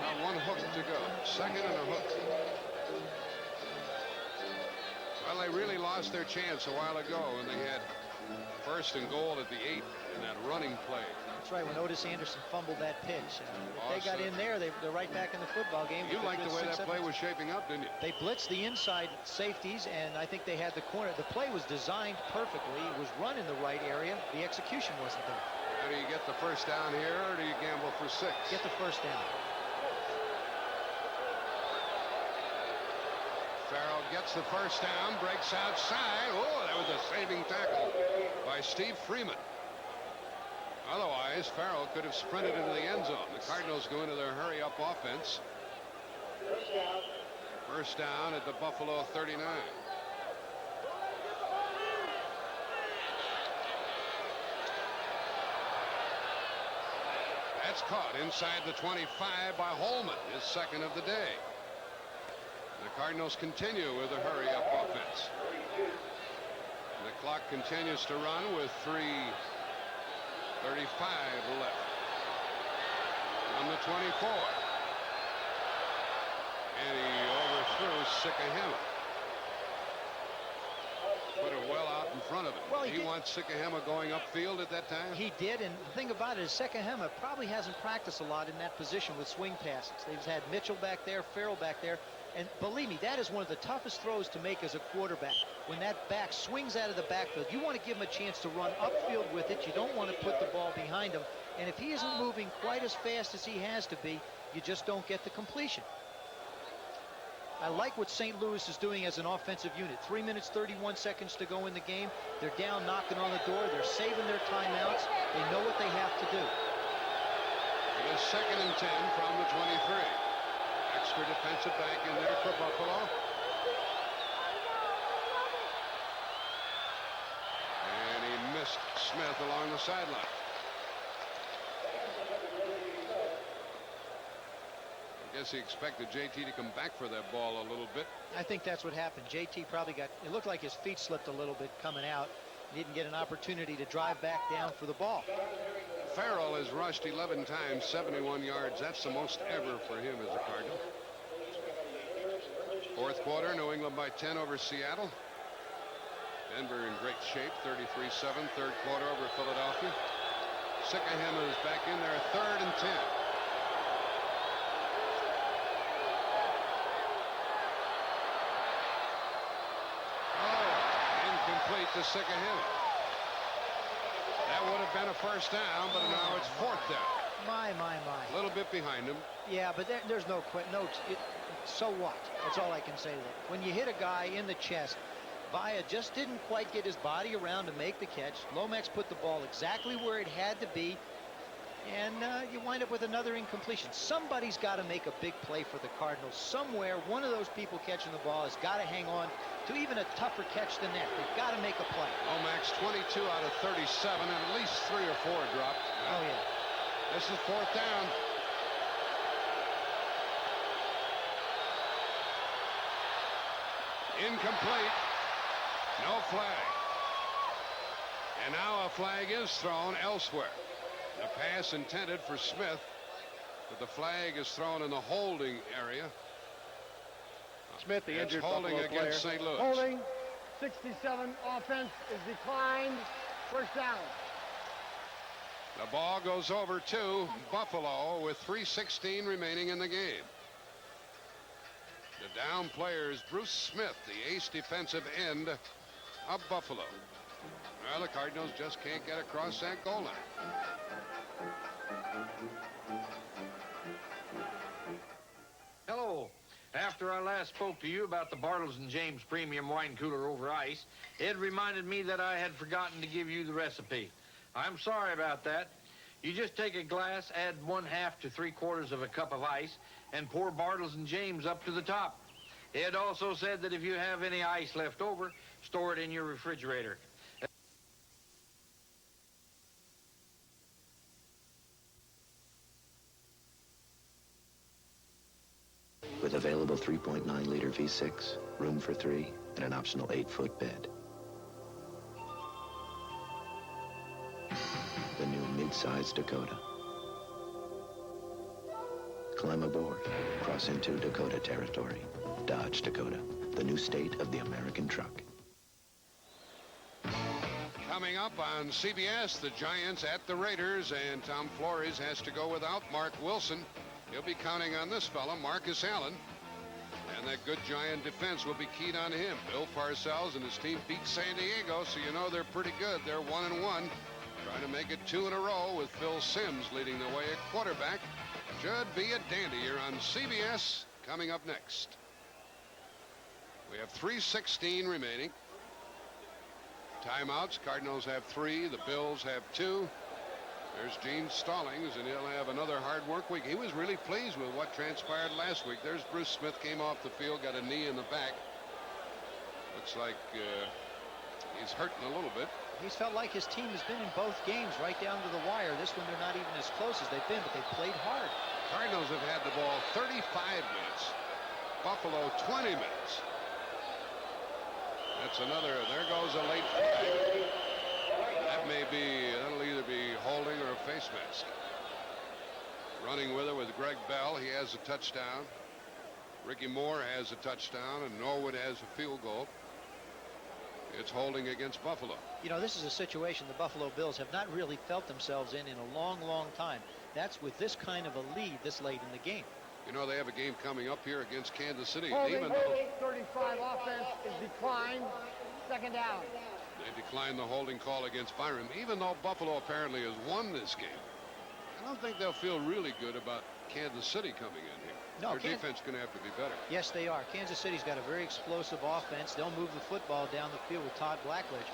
Now 1 hook to go. Second and a hook. Well, they really lost their chance a while ago when they had first and goal at the 8 in that running play. That's right, when Otis Anderson fumbled that pitch. If they got in there, they're right back in the football game. You liked the way that play was shaping up, didn't you? They blitzed the inside safeties, and I think they had the corner. The play was designed perfectly. It was run in the right area. The execution wasn't there. Now, do you get the first down here, or do you gamble for 6? Get the first down. Farrell gets the first down, breaks outside. Oh, that was a saving tackle by Steve Freeman. Otherwise, Farrell could have sprinted into the end zone. The Cardinals go into their hurry-up offense. First down at the Buffalo 39. That's caught inside the 25 by Holman, his second of the day. The Cardinals continue with a hurry-up offense. The clock continues to run with 3:35 left. On the 24. And he overthrew Sikahema. Put it well out in front of it. Well, he wants Sikahema going upfield at that time. He did, and the thing about it is Sikahema probably hasn't practiced a lot in that position with swing passes. They've had Mitchell back there, Farrell back there, and believe me, that is one of the toughest throws to make as a quarterback. When that back swings out of the backfield, you want to give him a chance to run upfield with it. You don't want to put the ball behind him, and if he isn't moving quite as fast as he has to be, you just don't get the completion. I like what St. Louis is doing as an offensive unit. 3 minutes, 31 seconds to go in the game. They're down, knocking on the door. They're saving their timeouts. They know what they have to do. It is 2nd and 10 from the 23. Extra defensive back in there for Buffalo. And he missed Smith along the sideline. I guess he expected JT to come back for that ball a little bit. I think that's what happened. JT probably got, it looked like his feet slipped a little bit coming out. He didn't get an opportunity to drive back down for the ball. Farrell has rushed 11 times, 71 yards. That's the most ever for him as a Cardinal. 4th quarter, New England by 10 over Seattle. Denver in great shape, 33-7. 3rd quarter over Philadelphia. Sikahema is back in there, 3rd and 10. Incomplete to Sikahema. That would have been a 1st down, but now it's 4th down. My. A little bit behind him. Yeah, but there's no so what? That's all I can say there. When you hit a guy in the chest, Vaya just didn't quite get his body around to make the catch. Lomax put the ball exactly where it had to be, and you wind up with another incompletion. Somebody's got to make a big play for the Cardinals. Somewhere, one of those people catching the ball has got to hang on to even a tougher catch than that. They've got to make a play. Lomax 22 out of 37, and at least 3 or 4 dropped. Oh, yeah. This is 4th down. Incomplete. No flag. And now a flag is thrown elsewhere. The pass intended for Smith, but the flag is thrown in the holding area. Smith, the it's injured holding Buffalo against player. St. Louis. Holding. 67 offense is declined. 1st down. The ball goes over to Buffalo with 3:16 remaining in the game. The down player is Bruce Smith, the ace defensive end of Buffalo. Well, the Cardinals just can't get across that goal line. Hello. After I last spoke to you about the Bartles and James Premium Wine Cooler over ice, it reminded me that I had forgotten to give you the recipe. I'm sorry about that. You just take a glass, add 1/2 to 3/4 of a cup of ice, and pour Bartles and James up to the top. It also said that if you have any ice left over, store it in your refrigerator. With available 3.9-liter V6, room for 3, and an optional 8-foot bed. The new mid-size Dakota. Climb aboard. Cross into Dakota territory. Dodge Dakota, the new state of the American truck. Coming up on CBS, the Giants at the Raiders, and Tom Flores has to go without Mark Wilson. He'll be counting on this fella, Marcus Allen. And that good Giant defense will be keyed on him. Bill Parcells and his team beat San Diego, so you know they're pretty good. They're 1-1. Trying to make it 2 in a row with Phil Simms leading the way at quarterback. Should be a dandy here on CBS coming up next. We have 3:16 remaining. Timeouts. Cardinals have 3. The Bills have 2. There's Gene Stallings, and he'll have another hard work week. He was really pleased with what transpired last week. There's Bruce Smith, came off the field, got a knee in the back. Looks like he's hurting a little bit. He's felt like his team has been in both games right down to the wire. This one, they're not even as close as they've been, but they've played hard. Cardinals have had the ball 35 minutes. Buffalo 20 minutes. That's another, there goes a late flag. That may be, that'll either be holding or a face mask. Running with it with Greg Bell. He has a touchdown. Ricky Moore has a touchdown, and Norwood has a field goal. It's holding against Buffalo. You know, this is a situation the Buffalo Bills have not really felt themselves in a long, long time. That's with this kind of a lead this late in the game. You know, they have a game coming up here against Kansas City. Holding, Even though 35 offense is declined. Second down. they declined the holding call against Byram, even though Buffalo apparently has won this game. I don't think they'll feel really good about Kansas City coming in here. No, their defense is going to have to be better. Yes, they are. Kansas City's got a very explosive offense. They'll move the football down the field with Todd Blackledge.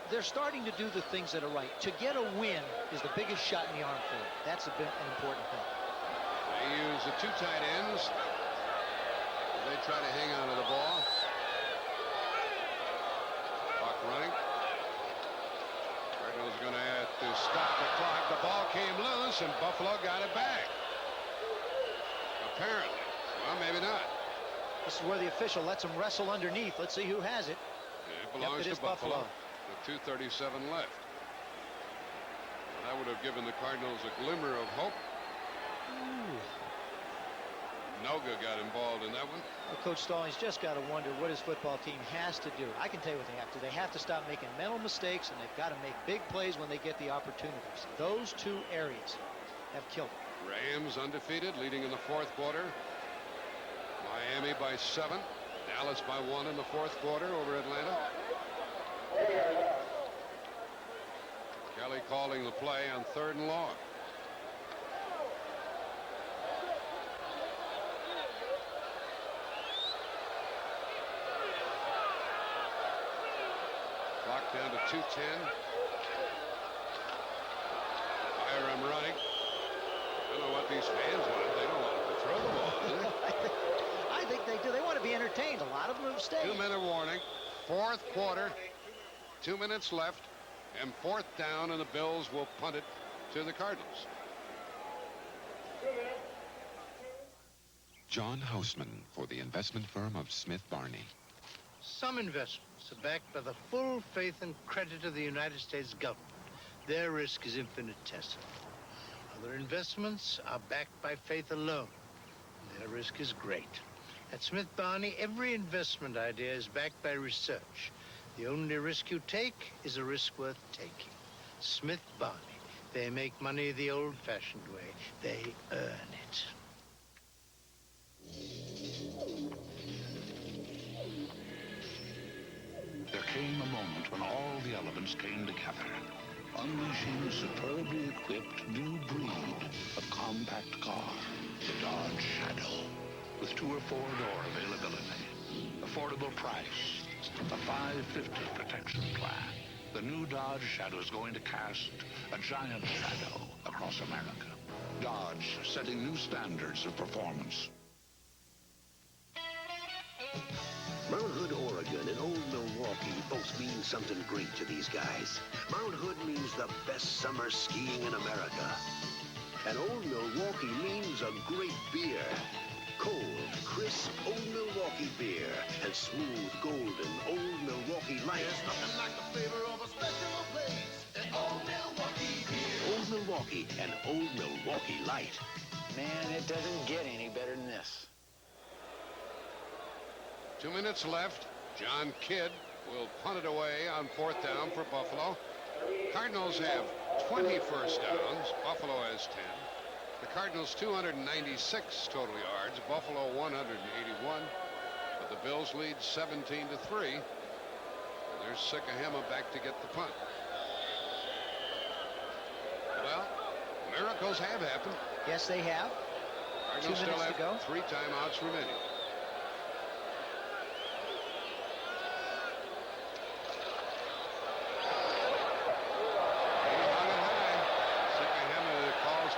They're starting to do the things that are right. To get a win is the biggest shot in the arm for them. That's an important thing. They use the 2 tight ends. They try to hang on to the ball. Clock running. Cardinals going to have to stop the clock. The ball came loose, and Buffalo got it back. Apparently. Well, maybe not. This is where the official lets them wrestle underneath. Let's see who has it. It belongs to Buffalo. With 2:37 left. That would have given the Cardinals a glimmer of hope. Noga got involved in that one. Well, Coach Stallings just got to wonder what his football team has to do. I can tell you what they have to do. They have to stop making mental mistakes, and they've got to make big plays when they get the opportunities. Those 2 areas have killed them. Rams undefeated, leading in the 4th quarter. Miami by 7. Dallas by 1 in the 4th quarter over Atlanta. Kelly calling the play on 3rd and long. Clock down to 2:10. Byram running. I don't know what these fans want. They don't want to throw the ball, do they? I think they do. They want to be entertained. A lot of them have stayed. 2-minute warning. 4th quarter. 2 minutes left. And 4th down, and the Bills will punt it to the Cardinals. John Houseman for the investment firm of Smith Barney. Some investments are backed by the full faith and credit of the United States government. Their risk is infinitesimal. Other investments are backed by faith alone. Their risk is great. At Smith Barney, every investment idea is backed by research. The only risk you take is a risk worth taking. Smith Barney. They make money the old-fashioned way. They earn it. There came a moment when all the elements came together, unleashing a superbly equipped new breed of compact car, the Dodge Shadow, with 2 or 4 door availability, affordable price, a $550 protection plan. The new Dodge Shadow is going to cast a giant shadow across America. Dodge setting new standards of performance. Mount Hood, Oregon and Old Milwaukee both mean something great to these guys. Mount Hood means the best summer skiing in America. And Old Milwaukee means a great beer. Cold, crisp Old Milwaukee beer and smooth, golden Old Milwaukee Light. There's nothing like the flavor of a special place at Old Milwaukee beer. Old Milwaukee and Old Milwaukee Light. Man, it doesn't get any better than this. 2 minutes left. John Kidd will punt it away on 4th down for Buffalo. Cardinals have 20 first downs. Buffalo has 10. The Cardinals 296 total yards. Buffalo 181. But the Bills lead 17-3. And there's Sikahema back to get the punt. Well, miracles have happened. Yes, they have. Cardinals 2 still minutes have to go. 3 timeouts remaining.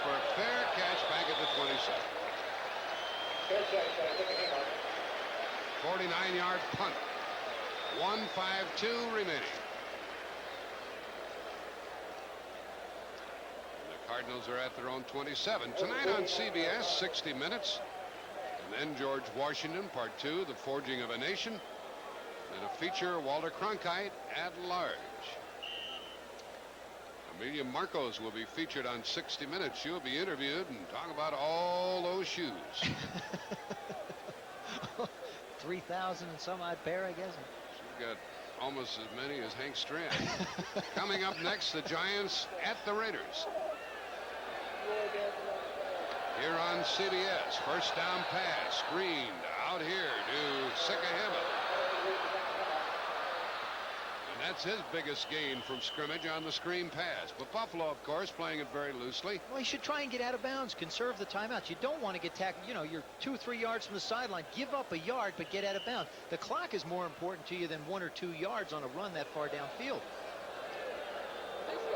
For a fair catch back at the 27. 49-yard punt. 1:52 remaining. And the Cardinals are at their own 27. Tonight on CBS, 60 Minutes. And then George Washington, Part 2, The Forging of a Nation. And a feature, Walter Cronkite at large. Amelia Marcos will be featured on 60 Minutes. She'll be interviewed and talk about all those shoes. 3,000 and some odd pair, I guess. She's got almost as many as Hank Strand. Coming up next, the Giants at the Raiders. Here on CBS, first down pass, screened out here to Sikahema. And that's his biggest gain from scrimmage on the screen pass. But Buffalo, of course, playing it very loosely. Well, he should try and get out of bounds, conserve the timeouts. You don't want to get tackled. You know, you're 2 or 3 yards from the sideline. Give up a yard, but get out of bounds. The clock is more important to you than 1 or 2 yards on a run that far downfield.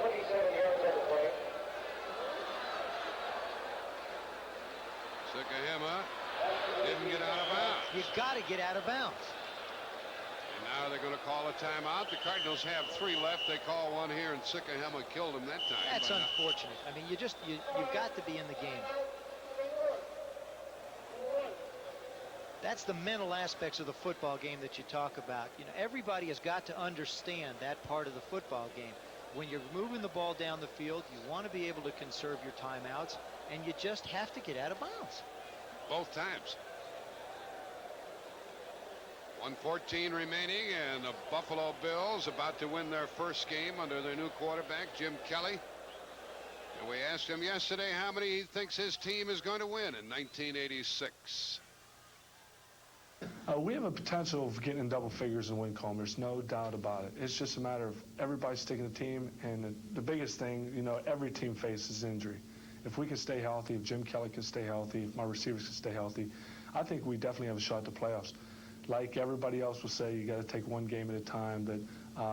27 yards on the play. Sikahema didn't get out of bounds. You got to get out of bounds. And now they're going to call a timeout. The Cardinals have 3 left. They call one here, and Sikahema killed him that time. That's unfortunate. I mean, you've got to be in the game. That's the mental aspects of the football game that you talk about. You know, everybody has got to understand that part of the football game. When you're moving the ball down the field, you want to be able to conserve your timeouts, and you just have to get out of bounds. Both times. 1:14 remaining, and the Buffalo Bills about to win their first game under their new quarterback, Jim Kelly. And we asked him yesterday how many he thinks his team is going to win in 1986. We have a potential of getting in double figures in win column. There's no doubt about it. It's just a matter of everybody sticking the team, and the biggest thing, you know, every team faces injury. If we can stay healthy, if Jim Kelly can stay healthy, if my receivers can stay healthy, I think we definitely have a shot at the playoffs. Like everybody else will say, you got to take one game at a time. But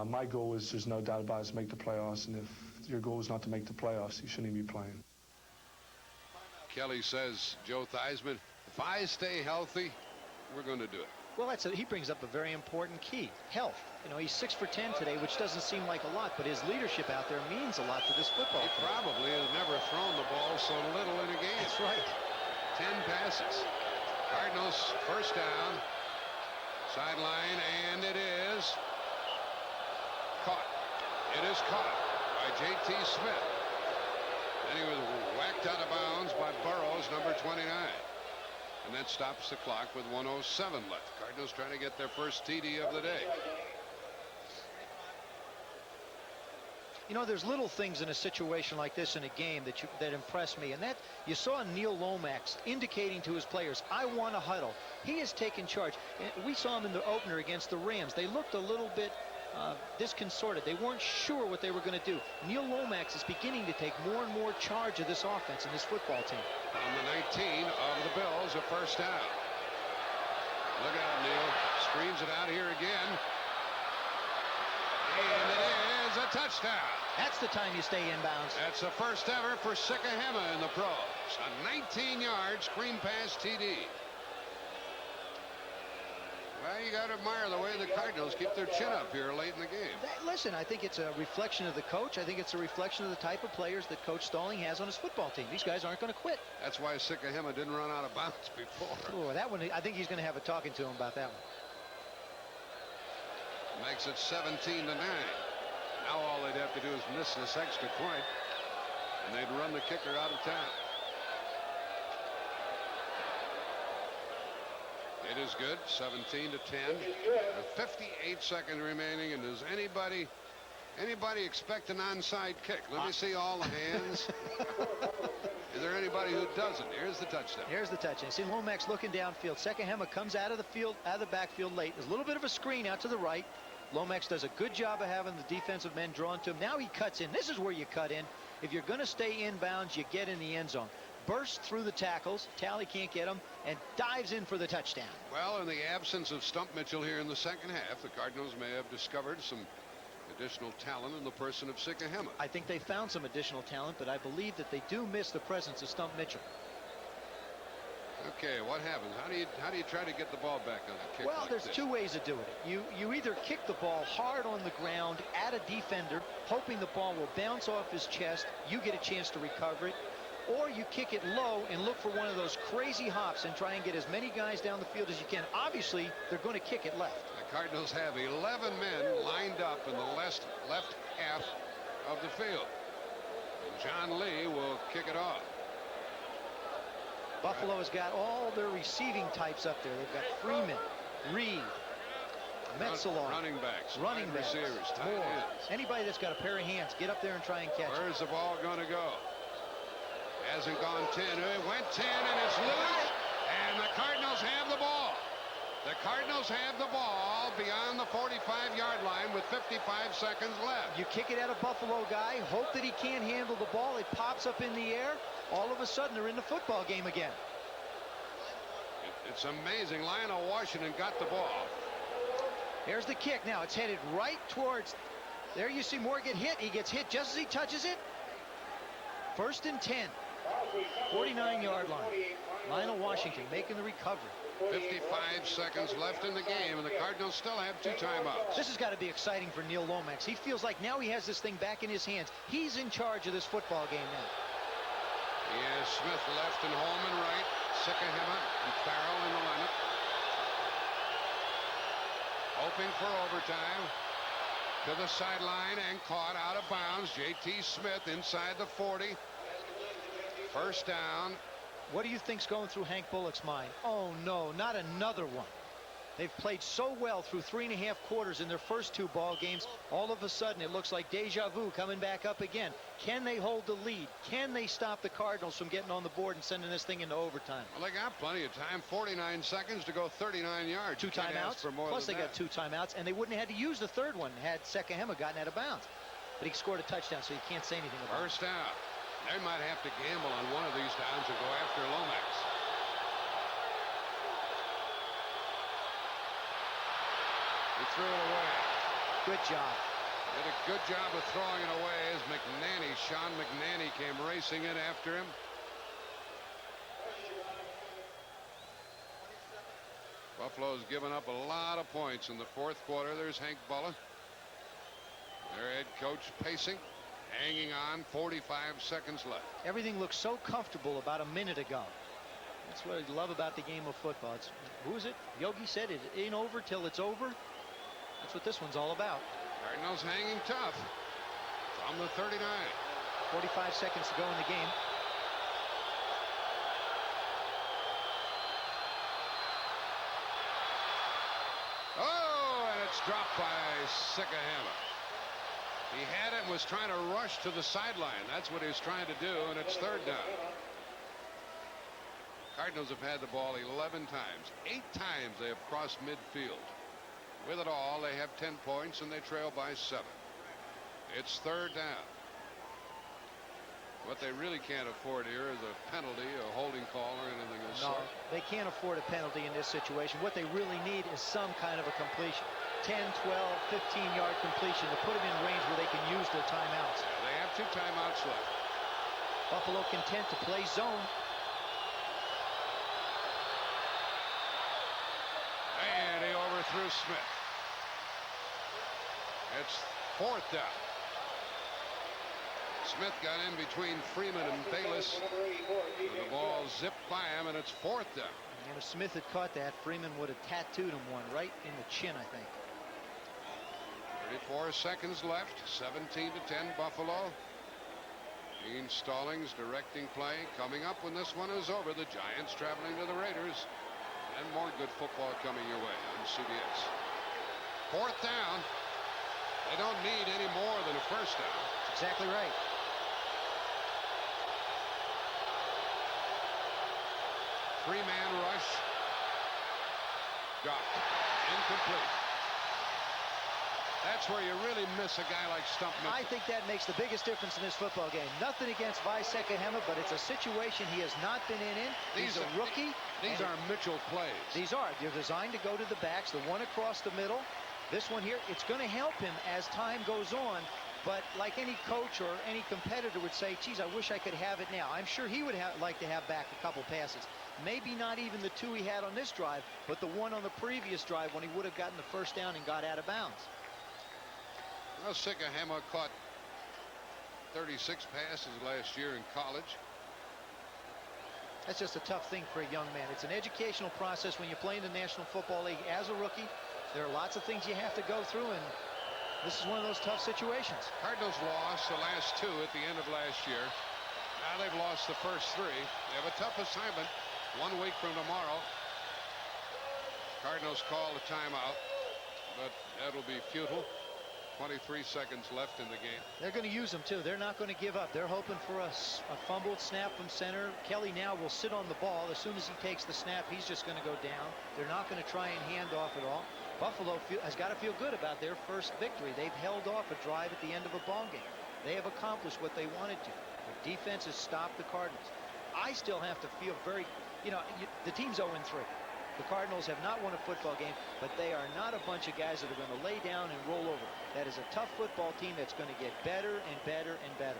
my goal is, there's no doubt about it, is to make the playoffs. And if your goal is not to make the playoffs, you shouldn't even be playing. Kelly says, Joe Theismann, if I stay healthy, we're going to do it. Well, he brings up a very important key, health. You know, he's 6 for 10 today, which doesn't seem like a lot, but his leadership out there means a lot to this football team. He probably has never thrown the ball so little in a game. That's right. 10 passes. Cardinals first down. Sideline, and it is caught. It is caught by J.T. Smith. And he was whacked out of bounds by Burrows, number 29. And that stops the clock with 1:07 left. Cardinals trying to get their first TD of the day. You know, there's little things in a situation like this in a game that impress me, and that you saw Neil Lomax indicating to his players, I want to huddle. He has taken charge. We saw him in the opener against the Rams. They looked a little bit disconcerted. They weren't sure what they were going to do. Neil Lomax is beginning to take more and more charge of this offense and this football team. On the 19 of the Bills, a first down. Look out, Neil. Screens it out here again. And it is a touchdown. That's the time you stay inbounds. That's the first ever for Sikahema in the pros. A 19-yard screen pass TD. Well, you got to admire the way the Cardinals keep their chin up here late in the game. Listen, I think it's a reflection of the coach. I think it's a reflection of the type of players that Coach Stalling has on his football team. These guys aren't going to quit. That's why Sikahema didn't run out of bounds before. Oh, that one, I think he's going to have a talking to him about that one. Makes it 17-9. Now all they'd have to do is miss this extra point, and they'd run the kicker out of town. It is good, 17-10. With 58 seconds remaining, and does anybody expect an onside kick? Let me see all the hands. Is there anybody who doesn't? Here's the touchdown. Here's the touchdown. See Lomax looking downfield. Sikahema comes out of the backfield late. There's a little bit of a screen out to the right. Lomax does a good job of having the defensive men drawn to him. Now he cuts in. This is where you cut in. If you're going to stay inbounds, you get in the end zone. Bursts through the tackles. Talley can't get him, and dives in for the touchdown. Well, in the absence of Stump Mitchell here in the second half, the Cardinals may have discovered some additional talent in the person of Sikahema. I think they found some additional talent, but I believe that they do miss the presence of Stump Mitchell. Okay, what happens? How do you try to get the ball back on a kick? Well, like there's this? two ways of doing it. You either kick the ball hard on the ground at a defender, hoping the ball will bounce off his chest, you get a chance to recover it, or you kick it low and look for one of those crazy hops and try and get as many guys down the field as you can. Obviously, they're going to kick it left. The Cardinals have 11 men lined up in the left half of the field. And John Lee will kick it off. Buffalo has got all their receiving types up there. They've got Freeman, Reed, Metzelon. Running backs. Running wide backs. receivers. Tight Moore. ends. Anybody that's got a pair of hands, get up there and try and catch it. Where's the ball going to go? Hasn't gone 10. It went 10, and it's loose. And the Cardinals have the ball. The Cardinals have the ball beyond the 45-yard line with 55 seconds left. You kick it at a Buffalo guy, hope that he can't handle the ball. It pops up in the air. All of a sudden, they're in the football game again. It's amazing. Lionel Washington got the ball. Here's the kick. Now it's headed right towards. There you see Moore get hit. He gets hit just as he touches it. 1st and 10. 49-yard line. Lionel Washington making the recovery. 55 seconds left in the game, and the Cardinals still have 2 timeouts. This has got to be exciting for Neil Lomax. He feels like now he has this thing back in his hands. He's in charge of this football game now. Yes, Smith left and Holman right. Sikahema and Farrell in the lineup. Hoping for overtime. To the sideline and caught out of bounds. J.T. Smith inside the 40. 1st down. What do you think's going through Hank Bullock's mind? Oh, no, not another one. They've played so well through 3.5 quarters in their first 2 ball games. All of a sudden, it looks like deja vu coming back up again. Can they hold the lead? Can they stop the Cardinals from getting on the board and sending this thing into overtime? Well, they got plenty of time. 49 seconds to go 39 yards. 2 timeouts. Plus, they got 2 timeouts, and they wouldn't have had to use the 3rd one had Sikahema gotten out of bounds. But he scored a touchdown, so you can't say anything about it. 1st down. They might have to gamble on one of these downs and go after Lomax. He threw it away. Good job. Did a good job of throwing it away as Sean McNanny came racing in after him. Buffalo's given up a lot of points in the 4th quarter. There's Hank Bullock, their head coach, pacing. Hanging on, 45 seconds left. Everything looks so comfortable about a minute ago. That's what I love about the game of football. Who is it? Yogi said it ain't over till it's over. That's what this one's all about. Cardinals hanging tough from the 39. 45 seconds to go in the game. Oh, and it's dropped by Sikahema. He had it and was trying to rush to the sideline. That's what he was trying to do, and it's 3rd down. Cardinals have had the ball 11 times. 8 times they have crossed midfield. With it all, they have 10 points, and they trail by 7. It's 3rd down. What they really can't afford here is a penalty, a holding call, or anything of the sort. No, they can't afford a penalty in this situation. What they really need is some kind of a completion. 10, 12, 15-yard completion to put them in range where they can use their timeouts. Yeah, they have 2 timeouts left. Buffalo content to play zone. And he overthrew Smith. It's 4th down. Smith got in between Freeman and Bayless. The ball zipped by him, and it's 4th down. And if Smith had caught that, Freeman would have tattooed him one right in the chin, I think. 34 seconds left. 17-10 Buffalo. Gene Stallings directing play. Coming up when this one is over, the Giants traveling to the Raiders. And more good football coming your way on CBS. 4th down. They don't need any more than a 1st down. That's exactly right. Three-man rush. Dropped. Incomplete. That's where you really miss a guy like Stump Mitchell. I think that makes the biggest difference in this football game. Nothing against Vai Sikahema, but it's a situation he has not been in. He's a rookie. These are Mitchell plays. These are. They're designed to go to the backs. The one across the middle. This one here, it's going to help him as time goes on. But like any coach or any competitor would say, geez, I wish I could have it now. I'm sure he would like to have back a couple passes. Maybe not even the 2 he had on this drive, but the one on the previous drive when he would have gotten the 1st down and got out of bounds. Well, Sikahema caught 36 passes last year in college. That's just a tough thing for a young man. It's an educational process when you play in the National Football League as a rookie. There are lots of things you have to go through, and this is one of those tough situations. Cardinals lost the last 2 at the end of last year. Now they've lost the first 3. They have a tough assignment 1 week from tomorrow. Cardinals call a timeout. but that'll be futile. 23 seconds left in the game. They're going to use them, too. They're not going to give up. They're hoping for a fumbled snap from center. Kelly now will sit on the ball. As soon as he takes the snap, he's just going to go down. They're not going to try and hand off at all. Buffalo has got to feel good about their first victory. They've held off a drive at the end of a ball game. They have accomplished what they wanted to. Their defense has stopped the Cardinals. I still have to feel very, the team's 0-3. The Cardinals have not won a football game, but they are not a bunch of guys that are going to lay down and roll over. That is a tough football team that's going to get better and better and better.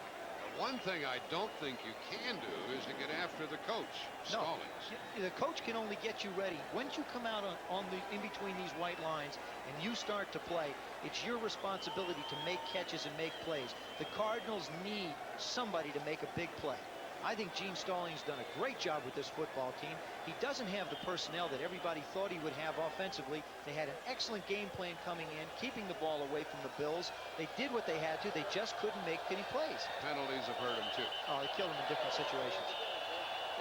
The one thing I don't think you can do is to get after the coach, Stallings. No, the coach can only get you ready. Once you come out in between these white lines and you start to play, it's your responsibility to make catches and make plays. The Cardinals need somebody to make a big play. I think Gene Stallings done a great job with this football team. He doesn't have the personnel that everybody thought he would have offensively. They had an excellent game plan coming in, keeping the ball away from the Bills. They did what they had to. They just couldn't make any plays. Penalties have hurt him, too. Oh, they killed him in different situations.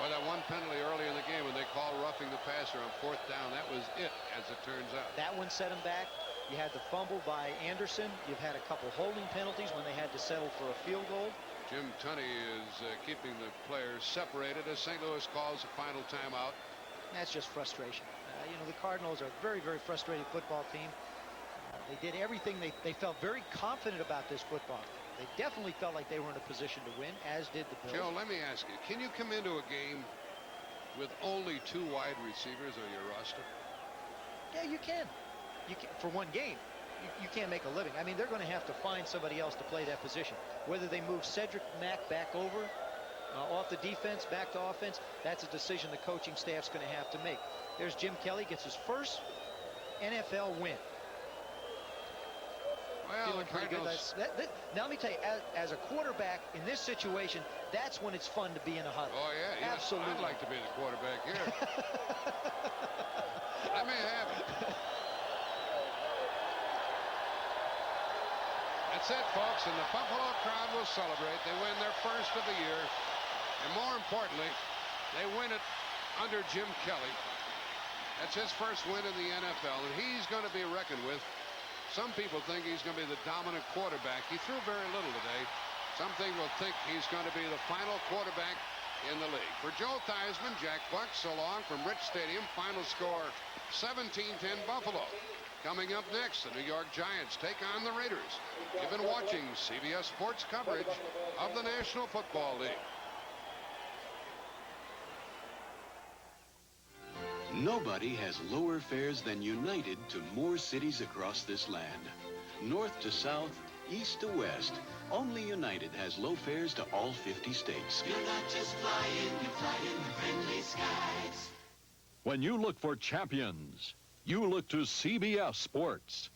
Well, that one penalty early in the game when they called roughing the passer on 4th down, that was it, as it turns out. That one set him back. You had the fumble by Anderson. You've had a couple holding penalties when they had to settle for a field goal. Jim Tunney is keeping the players separated as St. Louis calls a final timeout. That's just frustration. The Cardinals are a very, very frustrated football team. They did everything. They felt very confident about this football game. They definitely felt like they were in a position to win, as did the Bills. Joe, let me ask you, can you come into a game with only 2 wide receivers on your roster? Yeah, you can. You can for one game. You can't make a living. I mean, they're going to have to find somebody else to play that position. Whether they move Cedric Mack back over off the defense, back to offense, that's a decision the coaching staff's going to have to make. There's Jim Kelly, gets his first NFL win. Well, feeling pretty good. Now, let me tell you, as a quarterback in this situation, that's when it's fun to be in a huddle. Oh, yeah. Yes, absolutely. I'd like to be the quarterback here. Let me have it. That's it, folks, and the Buffalo crowd will celebrate. They win their first of the year, and more importantly, they win it under Jim Kelly. That's his first win in the NFL, and he's going to be reckoned with. Some people think he's going to be the dominant quarterback. He threw very little today. Some people think he's going to be the final quarterback in the league. For Joe Theismann, Jack Buck, so long from Rich Stadium. Final score, 17-10 Buffalo. Coming up next, the New York Giants take on the Raiders. You've been watching CBS Sports coverage of the National Football League. Nobody has lower fares than United to more cities across this land. North to south, east to west, only United has low fares to all 50 states. You're not just flying, you're flying friendly skies. When you look for champions, you look to CBS Sports.